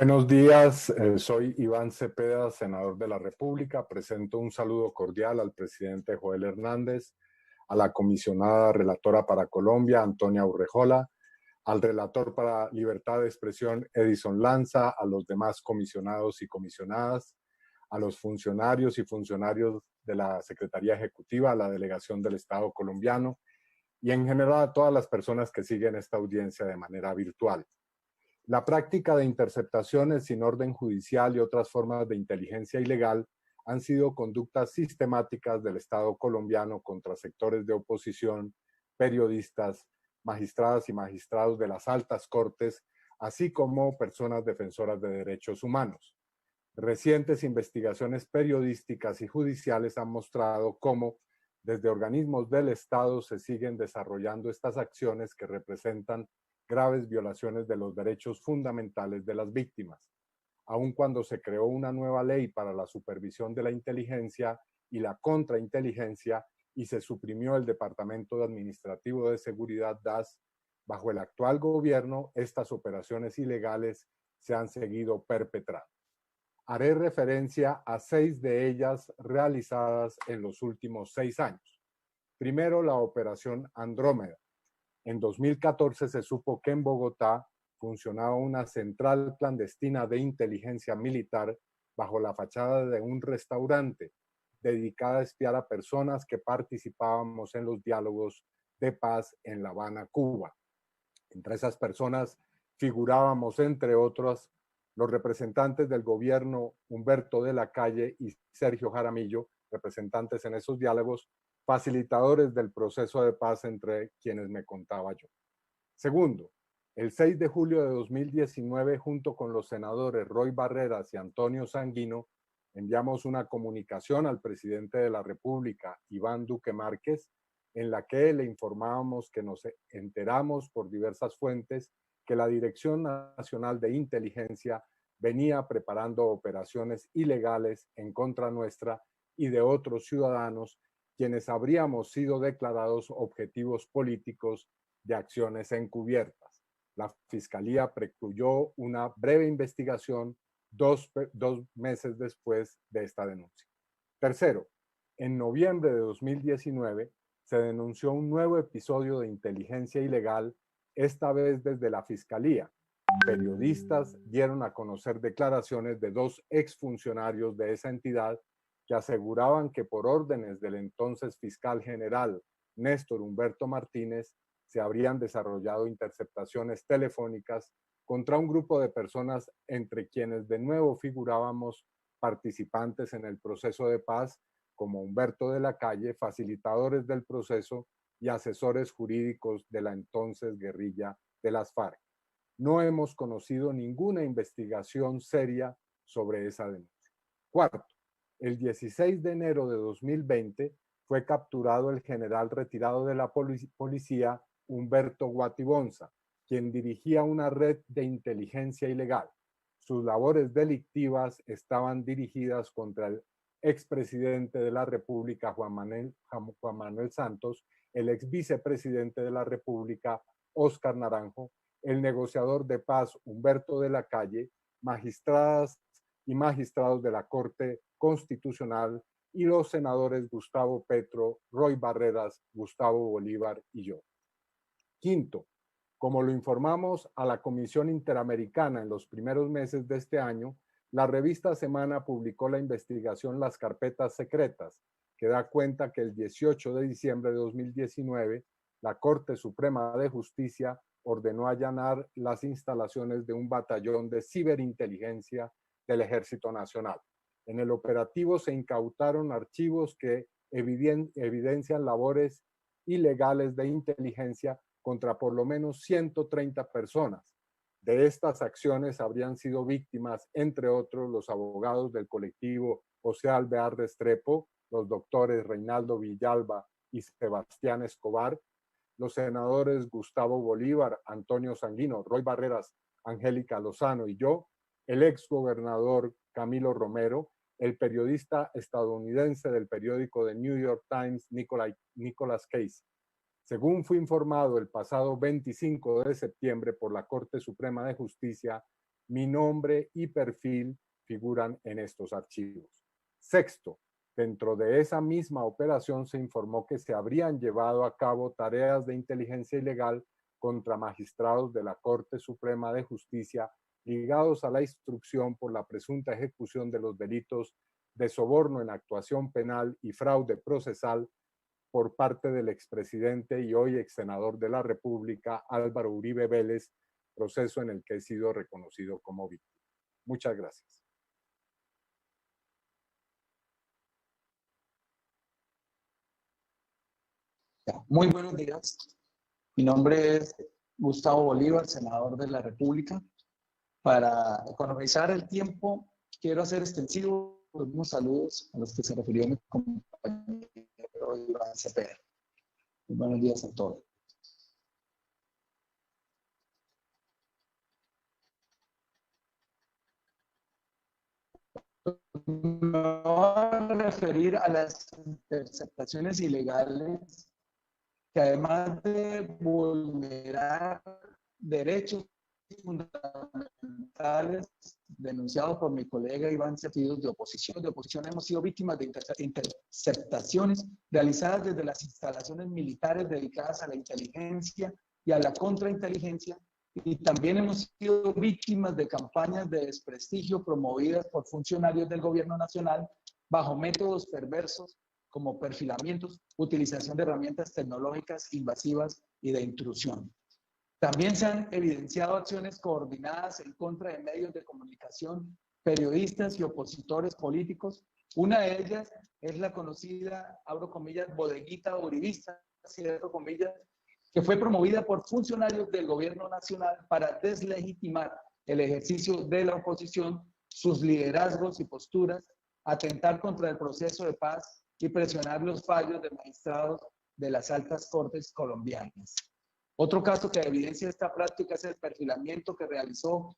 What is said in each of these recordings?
Buenos días, soy Iván Cepeda, senador de la República. Presento un saludo cordial al presidente Joel Hernández, a la comisionada relatora para Colombia, Antonia Urrejola, al relator para Libertad de Expresión, Edison Lanza, a los demás comisionados y comisionadas, a los funcionarios y funcionarios de la Secretaría Ejecutiva, a la Delegación del Estado colombiano y en general a todas las personas que siguen esta audiencia de manera virtual. La práctica de interceptaciones sin orden judicial y otras formas de inteligencia ilegal han sido conductas sistemáticas del Estado colombiano contra sectores de oposición, periodistas, magistradas y magistrados de las altas cortes, así como personas defensoras de derechos humanos. Recientes investigaciones periodísticas y judiciales han mostrado cómo desde organismos del Estado se siguen desarrollando estas acciones que representan graves violaciones de los derechos fundamentales de las víctimas. Aun cuando se creó una nueva ley para la supervisión de la inteligencia y la contrainteligencia y se suprimió el Departamento Administrativo de Seguridad DAS, bajo el actual gobierno, estas operaciones ilegales se han seguido perpetrando. Haré referencia a 6 de ellas realizadas en los últimos 6 años. Primero, la Operación Andrómeda. En 2014 se supo que en Bogotá funcionaba una central clandestina de inteligencia militar bajo la fachada de un restaurante dedicada a espiar a personas que participábamos en los diálogos de paz en La Habana, Cuba. Entre esas personas figurábamos, entre otros, los representantes del gobierno Humberto de la Calle y Sergio Jaramillo, representantes en esos diálogos, facilitadores del proceso de paz entre quienes me contaba yo. Segundo, el 6 de julio de 2019, junto con los senadores Roy Barreras y Antonio Sanguino, enviamos una comunicación al presidente de la República, Iván Duque Márquez, en la que le informábamos que nos enteramos por diversas fuentes que la Dirección Nacional de Inteligencia venía preparando operaciones ilegales en contra nuestra y de otros ciudadanos quienes habríamos sido declarados objetivos políticos de acciones encubiertas. La Fiscalía precluyó una breve investigación dos meses después de esta denuncia. Tercero, en noviembre de 2019 se denunció un nuevo episodio de inteligencia ilegal, esta vez desde la Fiscalía. Periodistas dieron a conocer declaraciones de 2 exfuncionarios de esa entidad que aseguraban que por órdenes del entonces fiscal general Néstor Humberto Martínez se habrían desarrollado interceptaciones telefónicas contra un grupo de personas entre quienes de nuevo figurábamos participantes en el proceso de paz como Humberto de la Calle, facilitadores del proceso y asesores jurídicos de la entonces guerrilla de las FARC. No hemos conocido ninguna investigación seria sobre esa denuncia. Cuarto, el 16 de enero de 2020 fue capturado el general retirado de la policía Humberto Guatibonza, quien dirigía una red de inteligencia ilegal. Sus labores delictivas estaban dirigidas contra el expresidente de la República, Juan Manuel Santos, el ex vicepresidente de la República, Óscar Naranjo, el negociador de paz Humberto de la Calle, magistradas y magistrados de la Corte Constitucional y los senadores Gustavo Petro, Roy Barreras, Gustavo Bolívar y yo. Quinto, como lo informamos a la Comisión Interamericana en los primeros meses de este año, la revista Semana publicó la investigación Las Carpetas Secretas, que da cuenta que el 18 de diciembre de 2019, la Corte Suprema de Justicia ordenó allanar las instalaciones de un batallón de ciberinteligencia del Ejército Nacional. En el operativo se incautaron archivos que evidencian labores ilegales de inteligencia contra por lo menos 130 personas. De estas acciones habrían sido víctimas, entre otros, los abogados del colectivo José Alvear Restrepo, los doctores Reinaldo Villalba y Sebastián Escobar, los senadores Gustavo Bolívar, Antonio Sanguino, Roy Barreras, Angélica Lozano y yo, el exgobernador Camilo Romero, el periodista estadounidense del periódico The New York Times, Nicholas Case. Según fue informado el pasado 25 de septiembre por la Corte Suprema de Justicia, Mi nombre y perfil figuran en estos archivos. Sexto, dentro de esa misma operación se informó que se habrían llevado a cabo tareas de inteligencia ilegal contra magistrados de la Corte Suprema de Justicia ligados a la instrucción por la presunta ejecución de los delitos de soborno en actuación penal y fraude procesal por parte del expresidente y hoy exsenador de la República, Álvaro Uribe Vélez, proceso en el que he sido reconocido como víctima. Muchas gracias. Muy buenos días. Mi nombre es Gustavo Bolívar, senador de la República. Para economizar el tiempo, quiero hacer extensivos unos saludos a los que se refirió mi compañero Iván Cepeda. Muy buenos días a todos. Me voy a referir a las interceptaciones ilegales que, además de vulnerar derechos fundamentales denunciados por mi colega Iván Cepeda de oposición. Hemos sido víctimas de interceptaciones realizadas desde las instalaciones militares dedicadas a la inteligencia y a la contrainteligencia, y también hemos sido víctimas de campañas de desprestigio promovidas por funcionarios del gobierno nacional bajo métodos perversos como perfilamientos, utilización de herramientas tecnológicas invasivas y de intrusión. También se han evidenciado acciones coordinadas en contra de medios de comunicación, periodistas y opositores políticos. Una de ellas es la conocida, abro comillas, bodeguita uribista, cierro comillas, que fue promovida por funcionarios del gobierno nacional para deslegitimar el ejercicio de la oposición, sus liderazgos y posturas, atentar contra el proceso de paz y presionar los fallos de magistrados de las altas cortes colombianas. Otro caso que evidencia esta práctica es el perfilamiento que realizó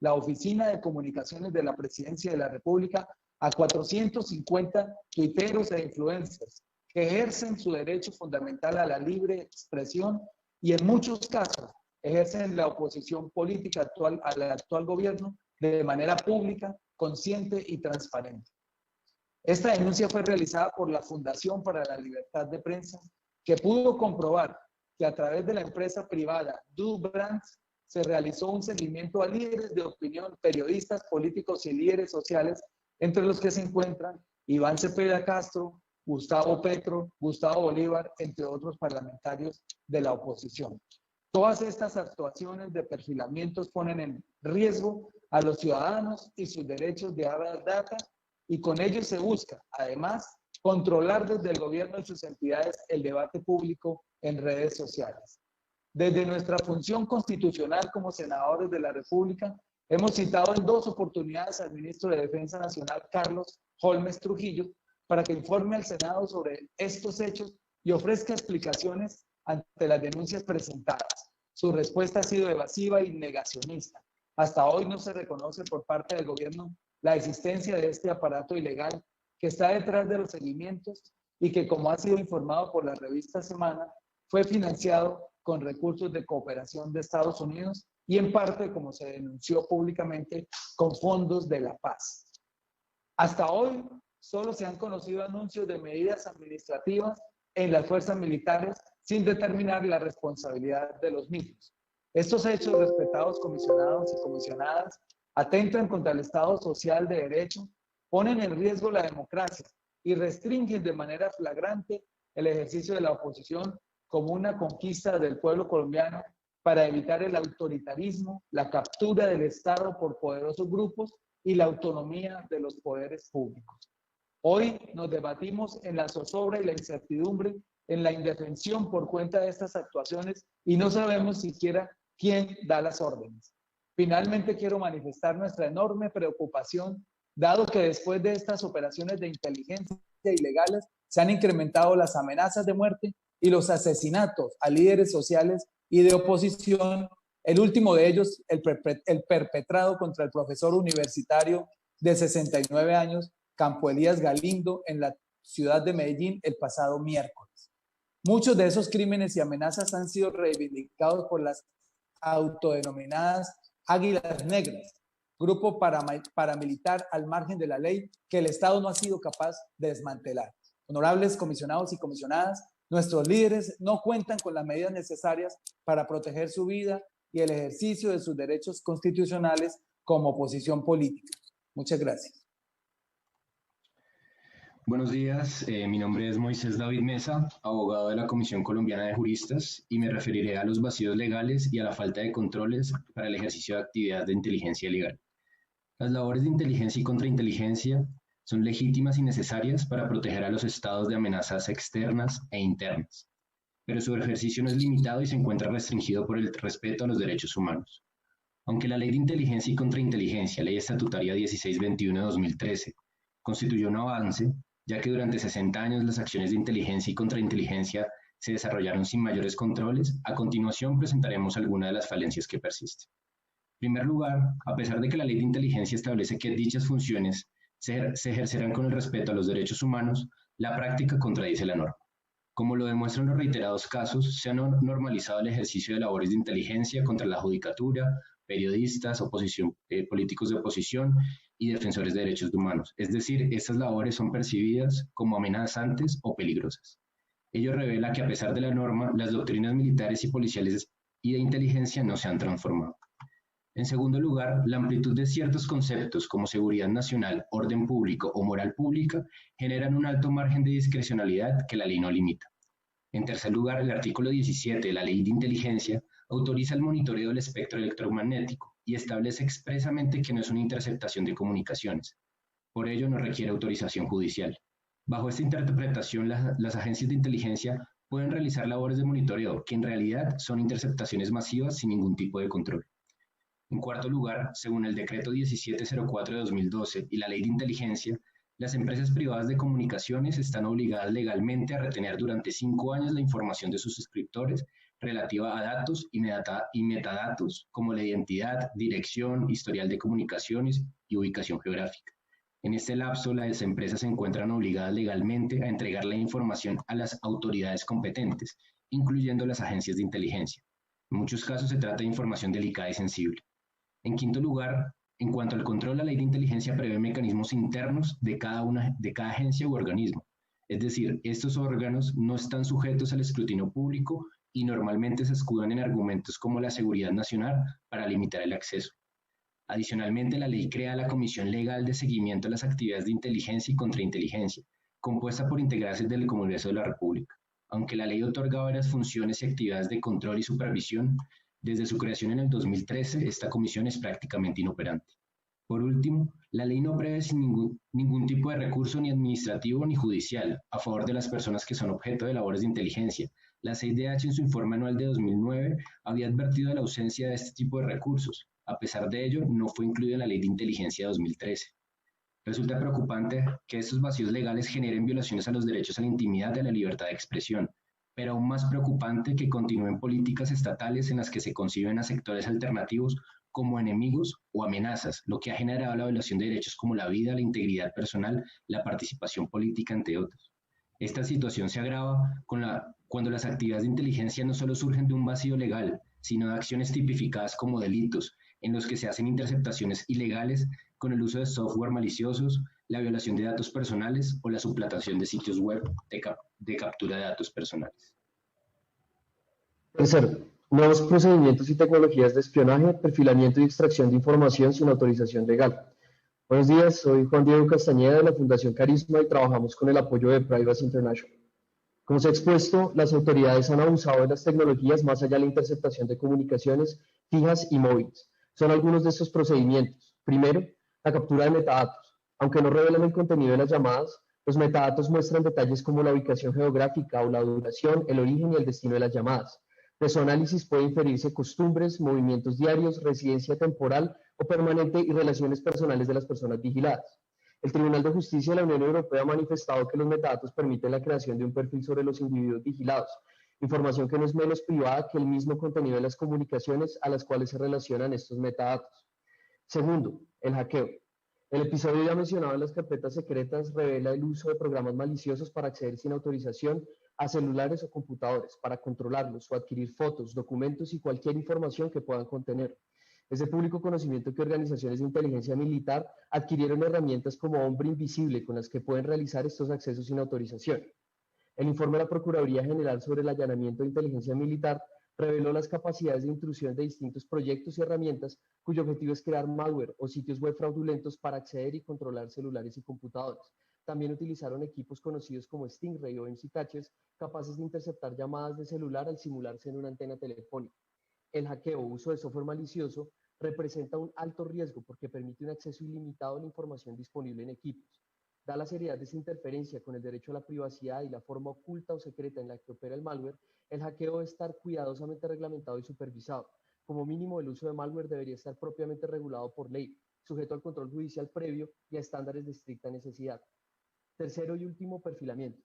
la Oficina de Comunicaciones de la Presidencia de la República a 450 tuiteros e influencers que ejercen su derecho fundamental a la libre expresión y en muchos casos ejercen la oposición política actual al actual gobierno de manera pública, consciente y transparente. Esta denuncia fue realizada por la Fundación para la Libertad de Prensa, que pudo comprobar que a través de la empresa privada Do Brands se realizó un seguimiento a líderes de opinión, periodistas, políticos y líderes sociales, entre los que se encuentran Iván Cepeda Castro, Gustavo Petro, Gustavo Bolívar, entre otros parlamentarios de la oposición. Todas estas actuaciones de perfilamientos ponen en riesgo a los ciudadanos y sus derechos de haber data, y con ello se busca, además, controlar desde el gobierno y sus entidades el debate público en redes sociales. Desde nuestra función constitucional como senadores de la República, hemos citado en 2 oportunidades al ministro de Defensa Nacional, Carlos Holmes Trujillo, para que informe al Senado sobre estos hechos y ofrezca explicaciones ante las denuncias presentadas. Su respuesta ha sido evasiva y negacionista. Hasta hoy no se reconoce por parte del gobierno la existencia de este aparato ilegal que está detrás de los seguimientos y que, como ha sido informado por la revista Semana, fue financiado con recursos de cooperación de Estados Unidos y en parte, como se denunció públicamente, con fondos de la paz. Hasta hoy solo se han conocido anuncios de medidas administrativas en las fuerzas militares sin determinar la responsabilidad de los mismos. Estos hechos, respetados comisionados y comisionadas, atentan contra el Estado social de derecho, ponen en riesgo la democracia y restringen de manera flagrante el ejercicio de la oposición como una conquista del pueblo colombiano para evitar el autoritarismo, la captura del Estado por poderosos grupos y la autonomía de los poderes públicos. Hoy nos debatimos en la zozobra y la incertidumbre, en la indefensión por cuenta de estas actuaciones y no sabemos siquiera quién da las órdenes. Finalmente quiero manifestar nuestra enorme preocupación, dado que después de estas operaciones de inteligencia ilegales se han incrementado las amenazas de muerte y los asesinatos a líderes sociales y de oposición, el último de ellos, el perpetrado contra el profesor universitario de 69 años, Campo Elías Galindo, en la ciudad de Medellín el pasado miércoles. Muchos de esos crímenes y amenazas han sido reivindicados por las autodenominadas Águilas Negras, grupo paramilitar al margen de la ley que el Estado no ha sido capaz de desmantelar. Honorables comisionados y comisionadas, nuestros líderes no cuentan con las medidas necesarias para proteger su vida y el ejercicio de sus derechos constitucionales como oposición política. Muchas gracias. Buenos días, mi nombre es Moisés David Mesa, abogado de la Comisión Colombiana de Juristas, y me referiré a los vacíos legales y a la falta de controles para el ejercicio de actividad de inteligencia legal. Las labores de inteligencia y contrainteligencia son legítimas y necesarias para proteger a los estados de amenazas externas e internas, pero su ejercicio no es limitado y se encuentra restringido por el respeto a los derechos humanos. Aunque la Ley de Inteligencia y Contrainteligencia, Ley Estatutaria 1621 de 2013, constituyó un avance, ya que durante 60 años las acciones de inteligencia y contrainteligencia se desarrollaron sin mayores controles, a continuación presentaremos algunas de las falencias que persisten. En primer lugar, a pesar de que la Ley de Inteligencia establece que dichas funciones se ejercerán con el respeto a los derechos humanos, la práctica contradice la norma. Como lo demuestran los reiterados casos, se ha normalizado el ejercicio de labores de inteligencia contra la judicatura, periodistas, políticos de oposición y defensores de derechos humanos. Es decir, estas labores son percibidas como amenazantes o peligrosas. Ello revela que a pesar de la norma, las doctrinas militares y policiales y de inteligencia no se han transformado. En segundo lugar, la amplitud de ciertos conceptos como seguridad nacional, orden público o moral pública generan un alto margen de discrecionalidad que la ley no limita. En tercer lugar, el artículo 17 de la Ley de Inteligencia autoriza el monitoreo del espectro electromagnético y establece expresamente que no es una interceptación de comunicaciones. Por ello, no requiere autorización judicial. Bajo esta interpretación, las agencias de inteligencia pueden realizar labores de monitoreo, que en realidad son interceptaciones masivas sin ningún tipo de control. En cuarto lugar, según el Decreto 1704 de 2012 y la Ley de Inteligencia, las empresas privadas de comunicaciones están obligadas legalmente a retener durante 5 años la información de sus suscriptores relativa a datos y metadatos como la identidad, dirección, historial de comunicaciones y ubicación geográfica. En este lapso, las empresas se encuentran obligadas legalmente a entregar la información a las autoridades competentes, incluyendo las agencias de inteligencia. En muchos casos se trata de información delicada y sensible. En quinto lugar, en cuanto al control, la Ley de Inteligencia prevé mecanismos internos de cada agencia u organismo. Es decir, estos órganos no están sujetos al escrutinio público y normalmente se escudan en argumentos como la seguridad nacional para limitar el acceso. Adicionalmente, la ley crea la Comisión Legal de Seguimiento a las Actividades de Inteligencia y Contrainteligencia, compuesta por integrantes del Congreso de la República. Aunque la ley otorga varias funciones y actividades de control y supervisión, desde su creación en el 2013, esta comisión es prácticamente inoperante. Por último, la ley no prevé ningún tipo de recurso ni administrativo ni judicial a favor de las personas que son objeto de labores de inteligencia. La CIDH en su informe anual de 2009 había advertido de la ausencia de este tipo de recursos. A pesar de ello, no fue incluido en la Ley de Inteligencia de 2013. Resulta preocupante que estos vacíos legales generen violaciones a los derechos a la intimidad y a la libertad de expresión, pero aún más preocupante que continúen políticas estatales en las que se conciben a sectores alternativos como enemigos o amenazas, lo que ha generado la violación de derechos como la vida, la integridad personal, la participación política, entre otros. Esta situación se agrava cuando las actividades de inteligencia no solo surgen de un vacío legal, sino de acciones tipificadas como delitos, en los que se hacen interceptaciones ilegales con el uso de software maliciosos, la violación de datos personales o la suplantación de sitios web de captura de datos personales. Tercero, nuevos procedimientos y tecnologías de espionaje, perfilamiento y extracción de información sin autorización legal. Buenos días, soy Juan Diego Castañeda de la Fundación Carisma y trabajamos con el apoyo de Privacy International. Como se ha expuesto, las autoridades han abusado de las tecnologías más allá de la interceptación de comunicaciones fijas y móviles. Son algunos de estos procedimientos. Primero, la captura de metadatos. Aunque no revelan el contenido de las llamadas, los metadatos muestran detalles como la ubicación geográfica o la duración, el origen y el destino de las llamadas. De su análisis puede inferirse costumbres, movimientos diarios, residencia temporal o permanente y relaciones personales de las personas vigiladas. El Tribunal de Justicia de la Unión Europea ha manifestado que los metadatos permiten la creación de un perfil sobre los individuos vigilados, información que no es menos privada que el mismo contenido de las comunicaciones a las cuales se relacionan estos metadatos. Segundo, el hackeo. El episodio ya mencionado en las carpetas secretas revela el uso de programas maliciosos para acceder sin autorización a celulares o computadores, para controlarlos o adquirir fotos, documentos y cualquier información que puedan contener. Es de público conocimiento que organizaciones de inteligencia militar adquirieron herramientas como Hombre Invisible con las que pueden realizar estos accesos sin autorización. El informe de la Procuraduría General sobre el allanamiento de inteligencia militar reveló las capacidades de intrusión de distintos proyectos y herramientas cuyo objetivo es crear malware o sitios web fraudulentos para acceder y controlar celulares y computadores. También utilizaron equipos conocidos como Stingray o MC Catchers capaces de interceptar llamadas de celular al simularse en una antena telefónica. El hackeo o uso de software malicioso representa un alto riesgo porque permite un acceso ilimitado a la información disponible en equipos. Da la seriedad de esta interferencia con el derecho a la privacidad y la forma oculta o secreta en la que opera el malware, el hackeo debe estar cuidadosamente reglamentado y supervisado. Como mínimo, el uso de malware debería estar propiamente regulado por ley, sujeto al control judicial previo y a estándares de estricta necesidad. Tercero y último, perfilamiento.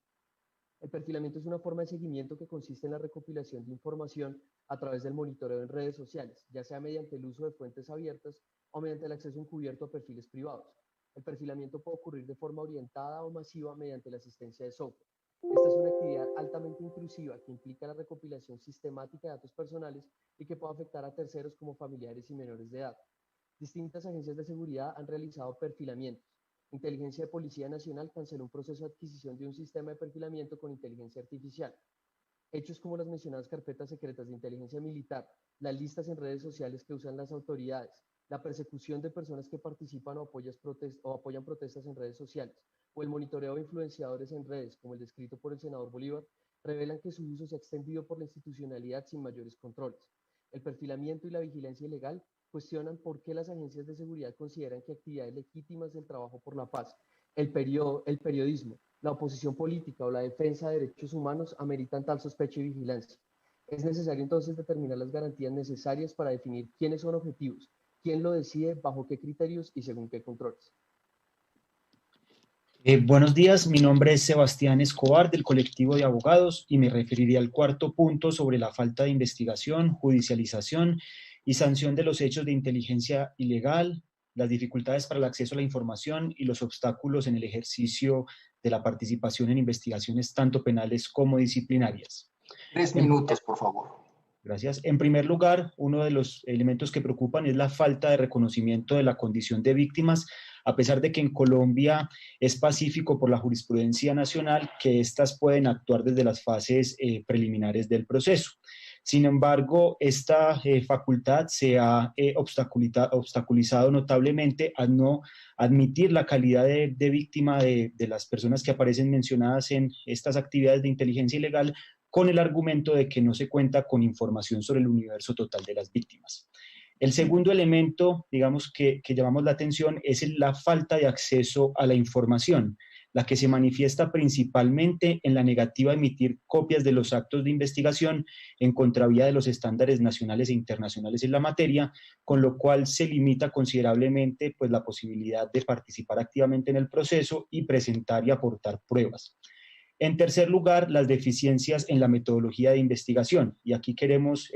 El perfilamiento es una forma de seguimiento que consiste en la recopilación de información a través del monitoreo en redes sociales, ya sea mediante el uso de fuentes abiertas o mediante el acceso encubierto a perfiles privados. El perfilamiento puede ocurrir de forma orientada o masiva mediante la asistencia de software. Esta es una actividad altamente intrusiva que implica la recopilación sistemática de datos personales y que puede afectar a terceros como familiares y menores de edad. Distintas agencias de seguridad han realizado perfilamientos. Inteligencia de Policía Nacional canceló un proceso de adquisición de un sistema de perfilamiento con inteligencia artificial. Hechos como las mencionadas carpetas secretas de inteligencia militar, las listas en redes sociales que usan las autoridades, la persecución de personas que participan o apoyan protestas en redes sociales, o el monitoreo de influenciadores en redes, como el descrito por el senador Bolívar, revelan que su uso se ha extendido por la institucionalidad sin mayores controles. El perfilamiento y la vigilancia ilegal cuestionan por qué las agencias de seguridad consideran que actividades legítimas del trabajo por la paz, el periodismo, la oposición política o la defensa de derechos humanos ameritan tal sospecha y vigilancia. Es necesario entonces determinar las garantías necesarias para definir quiénes son objetivos, quién lo decide, bajo qué criterios y según qué controles. Buenos días, mi nombre es Sebastián Escobar del colectivo de abogados y me referiría al cuarto punto sobre la falta de investigación, judicialización y sanción de los hechos de inteligencia ilegal, las dificultades para el acceso a la información y los obstáculos en el ejercicio de la participación en investigaciones tanto penales como disciplinarias. 3 minutos, por favor. Gracias. En primer lugar, uno de los elementos que preocupan es la falta de reconocimiento de la condición de víctimas, a pesar de que en Colombia es pacífico por la jurisprudencia nacional que éstas pueden actuar desde las fases preliminares del proceso. Sin embargo, esta facultad se ha obstaculizado notablemente al no admitir la calidad de víctima de las personas que aparecen mencionadas en estas actividades de inteligencia ilegal, con el argumento de que no se cuenta con información sobre el universo total de las víctimas. El segundo elemento, digamos, que llamamos la atención es la falta de acceso a la información, la que se manifiesta principalmente en la negativa a emitir copias de los actos de investigación en contravía de los estándares nacionales e internacionales en la materia, con lo cual se limita considerablemente pues, la posibilidad de participar activamente en el proceso y presentar y aportar pruebas. En tercer lugar, las deficiencias en la metodología de investigación. Y aquí queremos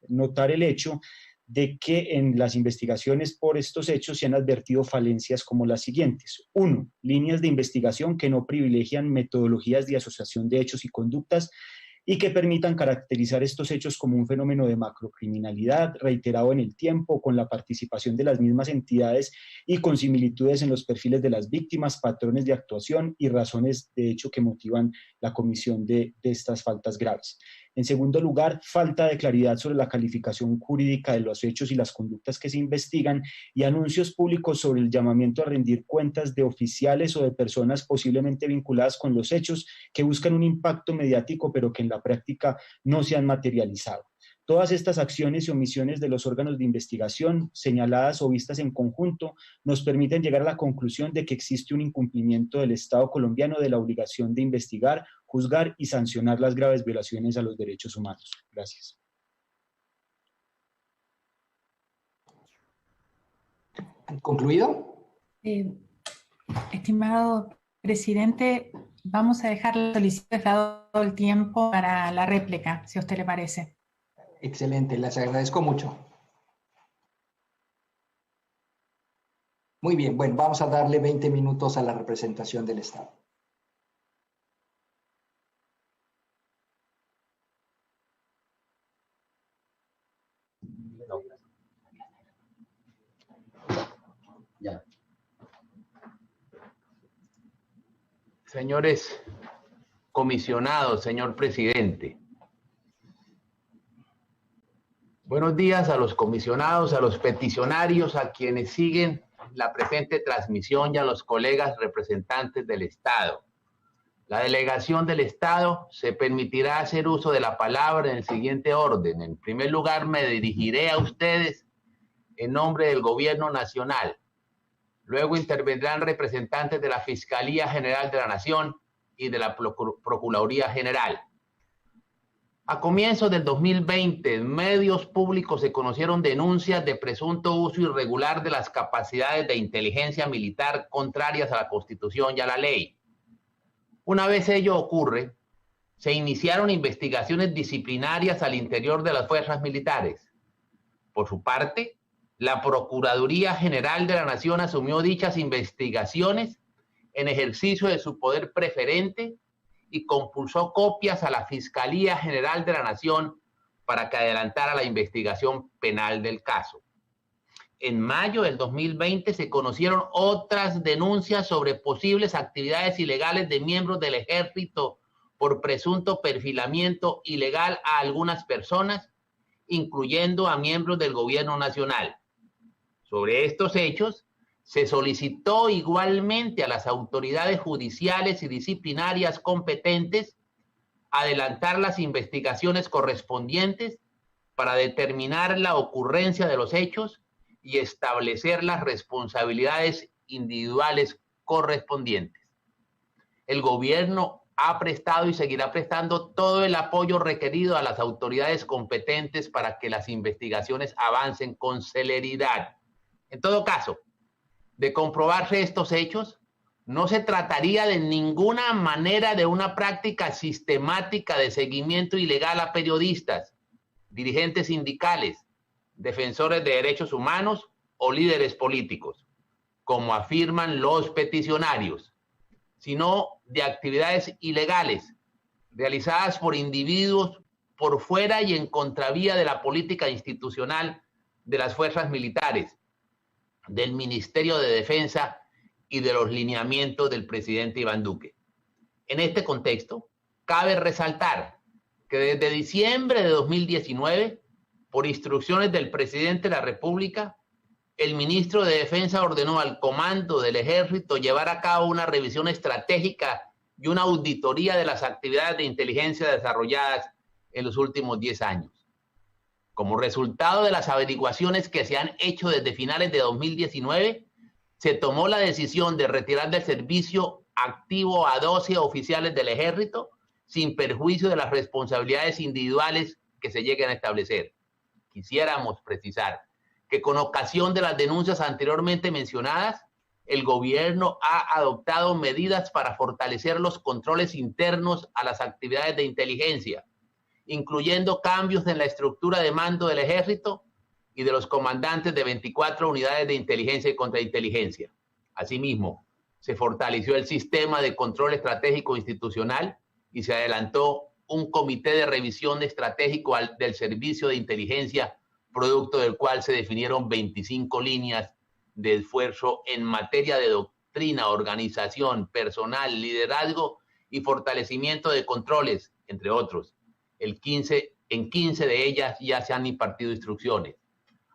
notar el hecho de que en las investigaciones por estos hechos se han advertido falencias como las siguientes. 1. Líneas de investigación que no privilegian metodologías de asociación de hechos y conductas y que permitan caracterizar estos hechos como un fenómeno de macrocriminalidad reiterado en el tiempo, con la participación de las mismas entidades y con similitudes en los perfiles de las víctimas, patrones de actuación y razones de hecho que motivan la comisión de estas faltas graves. En segundo lugar, falta de claridad sobre la calificación jurídica de los hechos y las conductas que se investigan y anuncios públicos sobre el llamamiento a rendir cuentas de oficiales o de personas posiblemente vinculadas con los hechos que buscan un impacto mediático pero que en la práctica no se han materializado. Todas estas acciones y omisiones de los órganos de investigación, señaladas o vistas en conjunto, nos permiten llegar a la conclusión de que existe un incumplimiento del Estado colombiano de la obligación de investigar, juzgar y sancionar las graves violaciones a los derechos humanos. Gracias. ¿Concluido? Estimado presidente, vamos a dejar la solicitud dado el tiempo para la réplica, si a usted le parece. Excelente, les agradezco mucho. Muy bien, bueno, vamos a darle 20 minutos a la representación del Estado. Señores comisionados, señor presidente. Buenos días a los comisionados, a los peticionarios, a quienes siguen la presente transmisión y a los colegas representantes del Estado. La delegación del Estado se permitirá hacer uso de la palabra en el siguiente orden. En primer lugar, me dirigiré a ustedes en nombre del Gobierno Nacional. Luego intervendrán representantes de la Fiscalía General de la Nación y de la Procuraduría General. A comienzos del 2020, en medios públicos se conocieron denuncias de presunto uso irregular de las capacidades de inteligencia militar contrarias a la Constitución y a la ley. Una vez ello ocurre, se iniciaron investigaciones disciplinarias al interior de las fuerzas militares. Por su parte, la Procuraduría General de la Nación asumió dichas investigaciones en ejercicio de su poder preferente y compulsó copias a la Fiscalía General de la Nación para que adelantara la investigación penal del caso. En mayo del 2020 se conocieron otras denuncias sobre posibles actividades ilegales de miembros del Ejército por presunto perfilamiento ilegal a algunas personas, incluyendo a miembros del Gobierno Nacional. Sobre estos hechos, se solicitó igualmente a las autoridades judiciales y disciplinarias competentes adelantar las investigaciones correspondientes para determinar la ocurrencia de los hechos y establecer las responsabilidades individuales correspondientes. El gobierno ha prestado y seguirá prestando todo el apoyo requerido a las autoridades competentes para que las investigaciones avancen con celeridad. En todo caso, de comprobarse estos hechos, no se trataría de ninguna manera de una práctica sistemática de seguimiento ilegal a periodistas, dirigentes sindicales, defensores de derechos humanos o líderes políticos, como afirman los peticionarios, sino de actividades ilegales realizadas por individuos por fuera y en contravía de la política institucional de las fuerzas militares, del Ministerio de Defensa y de los lineamientos del presidente Iván Duque. En este contexto, cabe resaltar que desde diciembre de 2019, por instrucciones del presidente de la República, el ministro de Defensa ordenó al Comando del Ejército llevar a cabo una revisión estratégica y una auditoría de las actividades de inteligencia desarrolladas en los últimos 10 años. Como resultado de las averiguaciones que se han hecho desde finales de 2019, se tomó la decisión de retirar del servicio activo a 12 oficiales del Ejército sin perjuicio de las responsabilidades individuales que se lleguen a establecer. Quisiéramos precisar que con ocasión de las denuncias anteriormente mencionadas, el gobierno ha adoptado medidas para fortalecer los controles internos a las actividades de inteligencia, incluyendo cambios en la estructura de mando del Ejército y de los comandantes de 24 unidades de inteligencia y contrainteligencia. Asimismo, se fortaleció el sistema de control estratégico institucional y se adelantó un comité de revisión estratégico del servicio de inteligencia, producto del cual se definieron 25 líneas de esfuerzo en materia de doctrina, organización, personal, liderazgo y fortalecimiento de controles, entre otros. En 15 de ellas ya se han impartido instrucciones.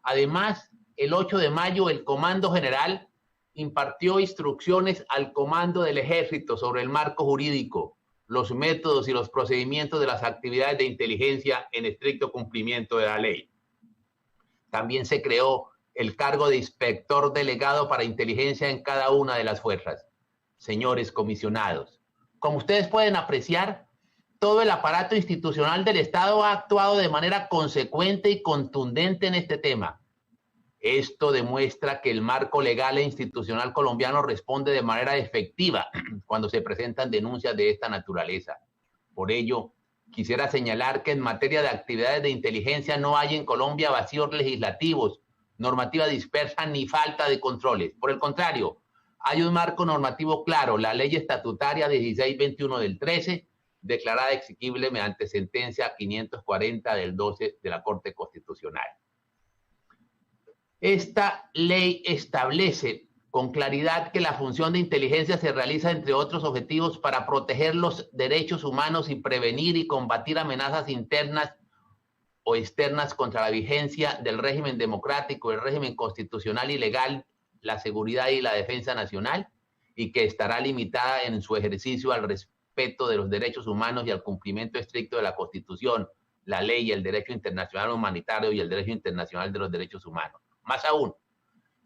Además, el 8 de mayo el Comando General impartió instrucciones al Comando del Ejército sobre el marco jurídico, los métodos y los procedimientos de las actividades de inteligencia en estricto cumplimiento de la ley. También se creó el cargo de inspector delegado para inteligencia en cada una de las fuerzas. Señores comisionados, como ustedes pueden apreciar, todo el aparato institucional del Estado ha actuado de manera consecuente y contundente en este tema. Esto demuestra que el marco legal e institucional colombiano responde de manera efectiva cuando se presentan denuncias de esta naturaleza. Por ello, quisiera señalar que en materia de actividades de inteligencia no hay en Colombia vacíos legislativos, normativa dispersa ni falta de controles. Por el contrario, hay un marco normativo claro, la Ley Estatutaria 1621 del 13, declarada exequible mediante sentencia 540 del 12 de la Corte Constitucional. Esta ley establece con claridad que la función de inteligencia se realiza, entre otros objetivos, para proteger los derechos humanos y prevenir y combatir amenazas internas o externas contra la vigencia del régimen democrático, el régimen constitucional y legal, la seguridad y la defensa nacional, y que estará limitada en su ejercicio al respeto de los derechos humanos y al cumplimiento estricto de la Constitución, la ley, el derecho internacional humanitario y el derecho internacional de los derechos humanos. Más aún,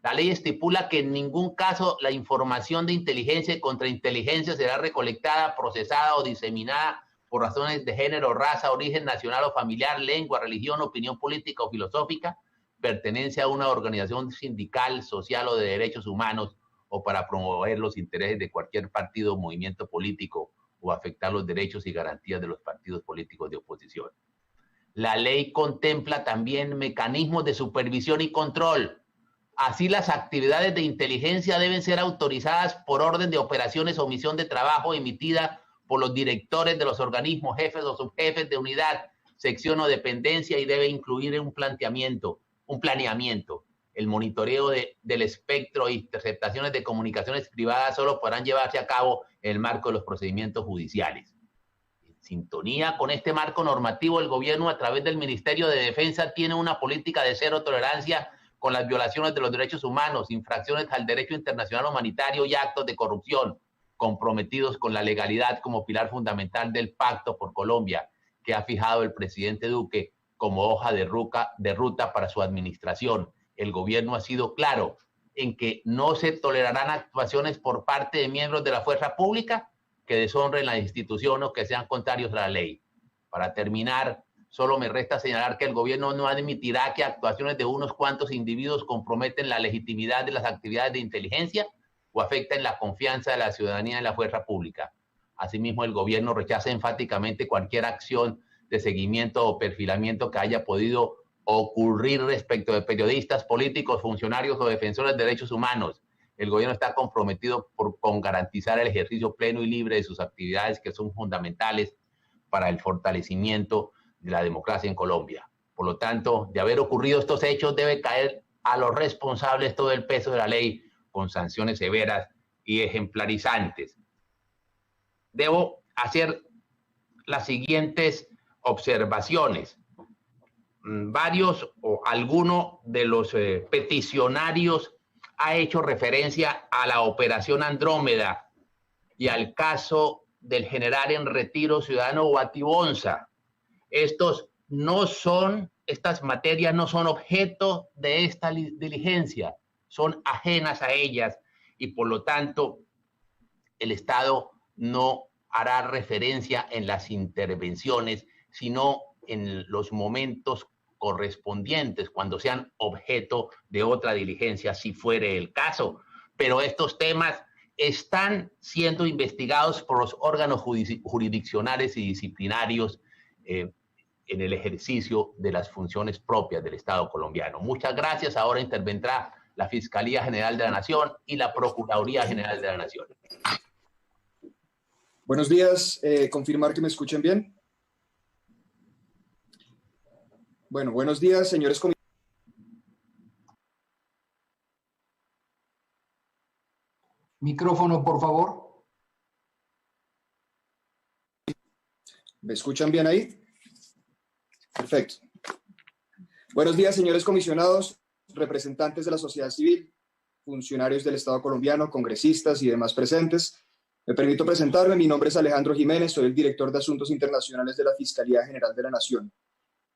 la ley estipula que en ningún caso la información de inteligencia y contrainteligencia será recolectada, procesada o diseminada por razones de género, raza, origen nacional o familiar, lengua, religión, opinión política o filosófica, pertenencia a una organización sindical, social o de derechos humanos, o para promover los intereses de cualquier partido o movimiento político o afectar los derechos y garantías de los partidos políticos de oposición. La ley contempla también mecanismos de supervisión y control. Así, las actividades de inteligencia deben ser autorizadas por orden de operaciones o misión de trabajo emitida por los directores de los organismos, jefes o subjefes de unidad, sección o dependencia, y debe incluir un planeamiento, el monitoreo del espectro e interceptaciones de comunicaciones privadas solo podrán llevarse a cabo en el marco de los procedimientos judiciales. En sintonía con este marco normativo, el gobierno, a través del Ministerio de Defensa, tiene una política de cero tolerancia con las violaciones de los derechos humanos, infracciones al derecho internacional humanitario y actos de corrupción, comprometidos con la legalidad como pilar fundamental del Pacto por Colombia, que ha fijado el presidente Duque como hoja de ruta para su administración. El gobierno ha sido claro en que no se tolerarán actuaciones por parte de miembros de la fuerza pública que deshonren la institución o que sean contrarios a la ley. Para terminar, solo me resta señalar que el gobierno no admitirá que actuaciones de unos cuantos individuos comprometen la legitimidad de las actividades de inteligencia o afecten la confianza de la ciudadanía en la fuerza pública. Asimismo, el gobierno rechaza enfáticamente cualquier acción de seguimiento o perfilamiento que haya podido ocurrir respecto de periodistas, políticos, funcionarios o defensores de derechos humanos. El gobierno está comprometido con garantizar el ejercicio pleno y libre de sus actividades, que son fundamentales para el fortalecimiento de la democracia en Colombia. Por lo tanto, de haber ocurrido estos hechos, debe caer a los responsables todo el peso de la ley, con sanciones severas y ejemplarizantes. Debo hacer las siguientes observaciones. Varios o alguno de los peticionarios ha hecho referencia a la Operación Andrómeda y al caso del general en retiro ciudadano Guatibonza. Estas materias no son objeto de esta diligencia, son ajenas a ellas, y por lo tanto el Estado no hará referencia en las intervenciones, sino en los momentos correspondientes, cuando sean objeto de otra diligencia, si fuere el caso. Pero estos temas están siendo investigados por los órganos jurisdiccionales y disciplinarios en el ejercicio de las funciones propias del Estado colombiano. Muchas gracias. Ahora intervendrá la Fiscalía General de la Nación y la Procuraduría General de la Nación. Buenos días. ¿Confirmar que me escuchen bien? Bueno, buenos días, señores comisarios. Micrófono, por favor. ¿Me escuchan bien ahí? Perfecto. Buenos días, señores comisionados, representantes de la sociedad civil, funcionarios del Estado colombiano, congresistas y demás presentes. Me permito presentarme. Mi nombre es Alejandro Jiménez, soy el director de Asuntos Internacionales de la Fiscalía General de la Nación.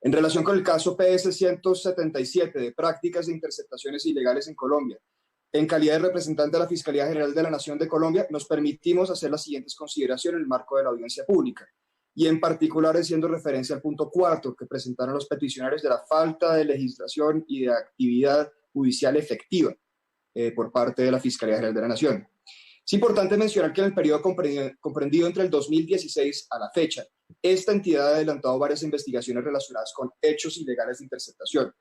En relación con el caso PS 177 de prácticas de interceptaciones ilegales en Colombia, en calidad de representante de la Fiscalía General de la Nación de Colombia, nos permitimos hacer las siguientes consideraciones en el marco de la audiencia pública, y en particular haciendo referencia al punto 4 que presentaron los peticionarios de la falta de legislación y de actividad judicial efectiva por parte de la Fiscalía General de la Nación. Es importante mencionar que en el periodo comprendido entre el 2016 a la fecha, esta entidad ha adelantado varias investigaciones relacionadas con hechos ilegales de interceptación.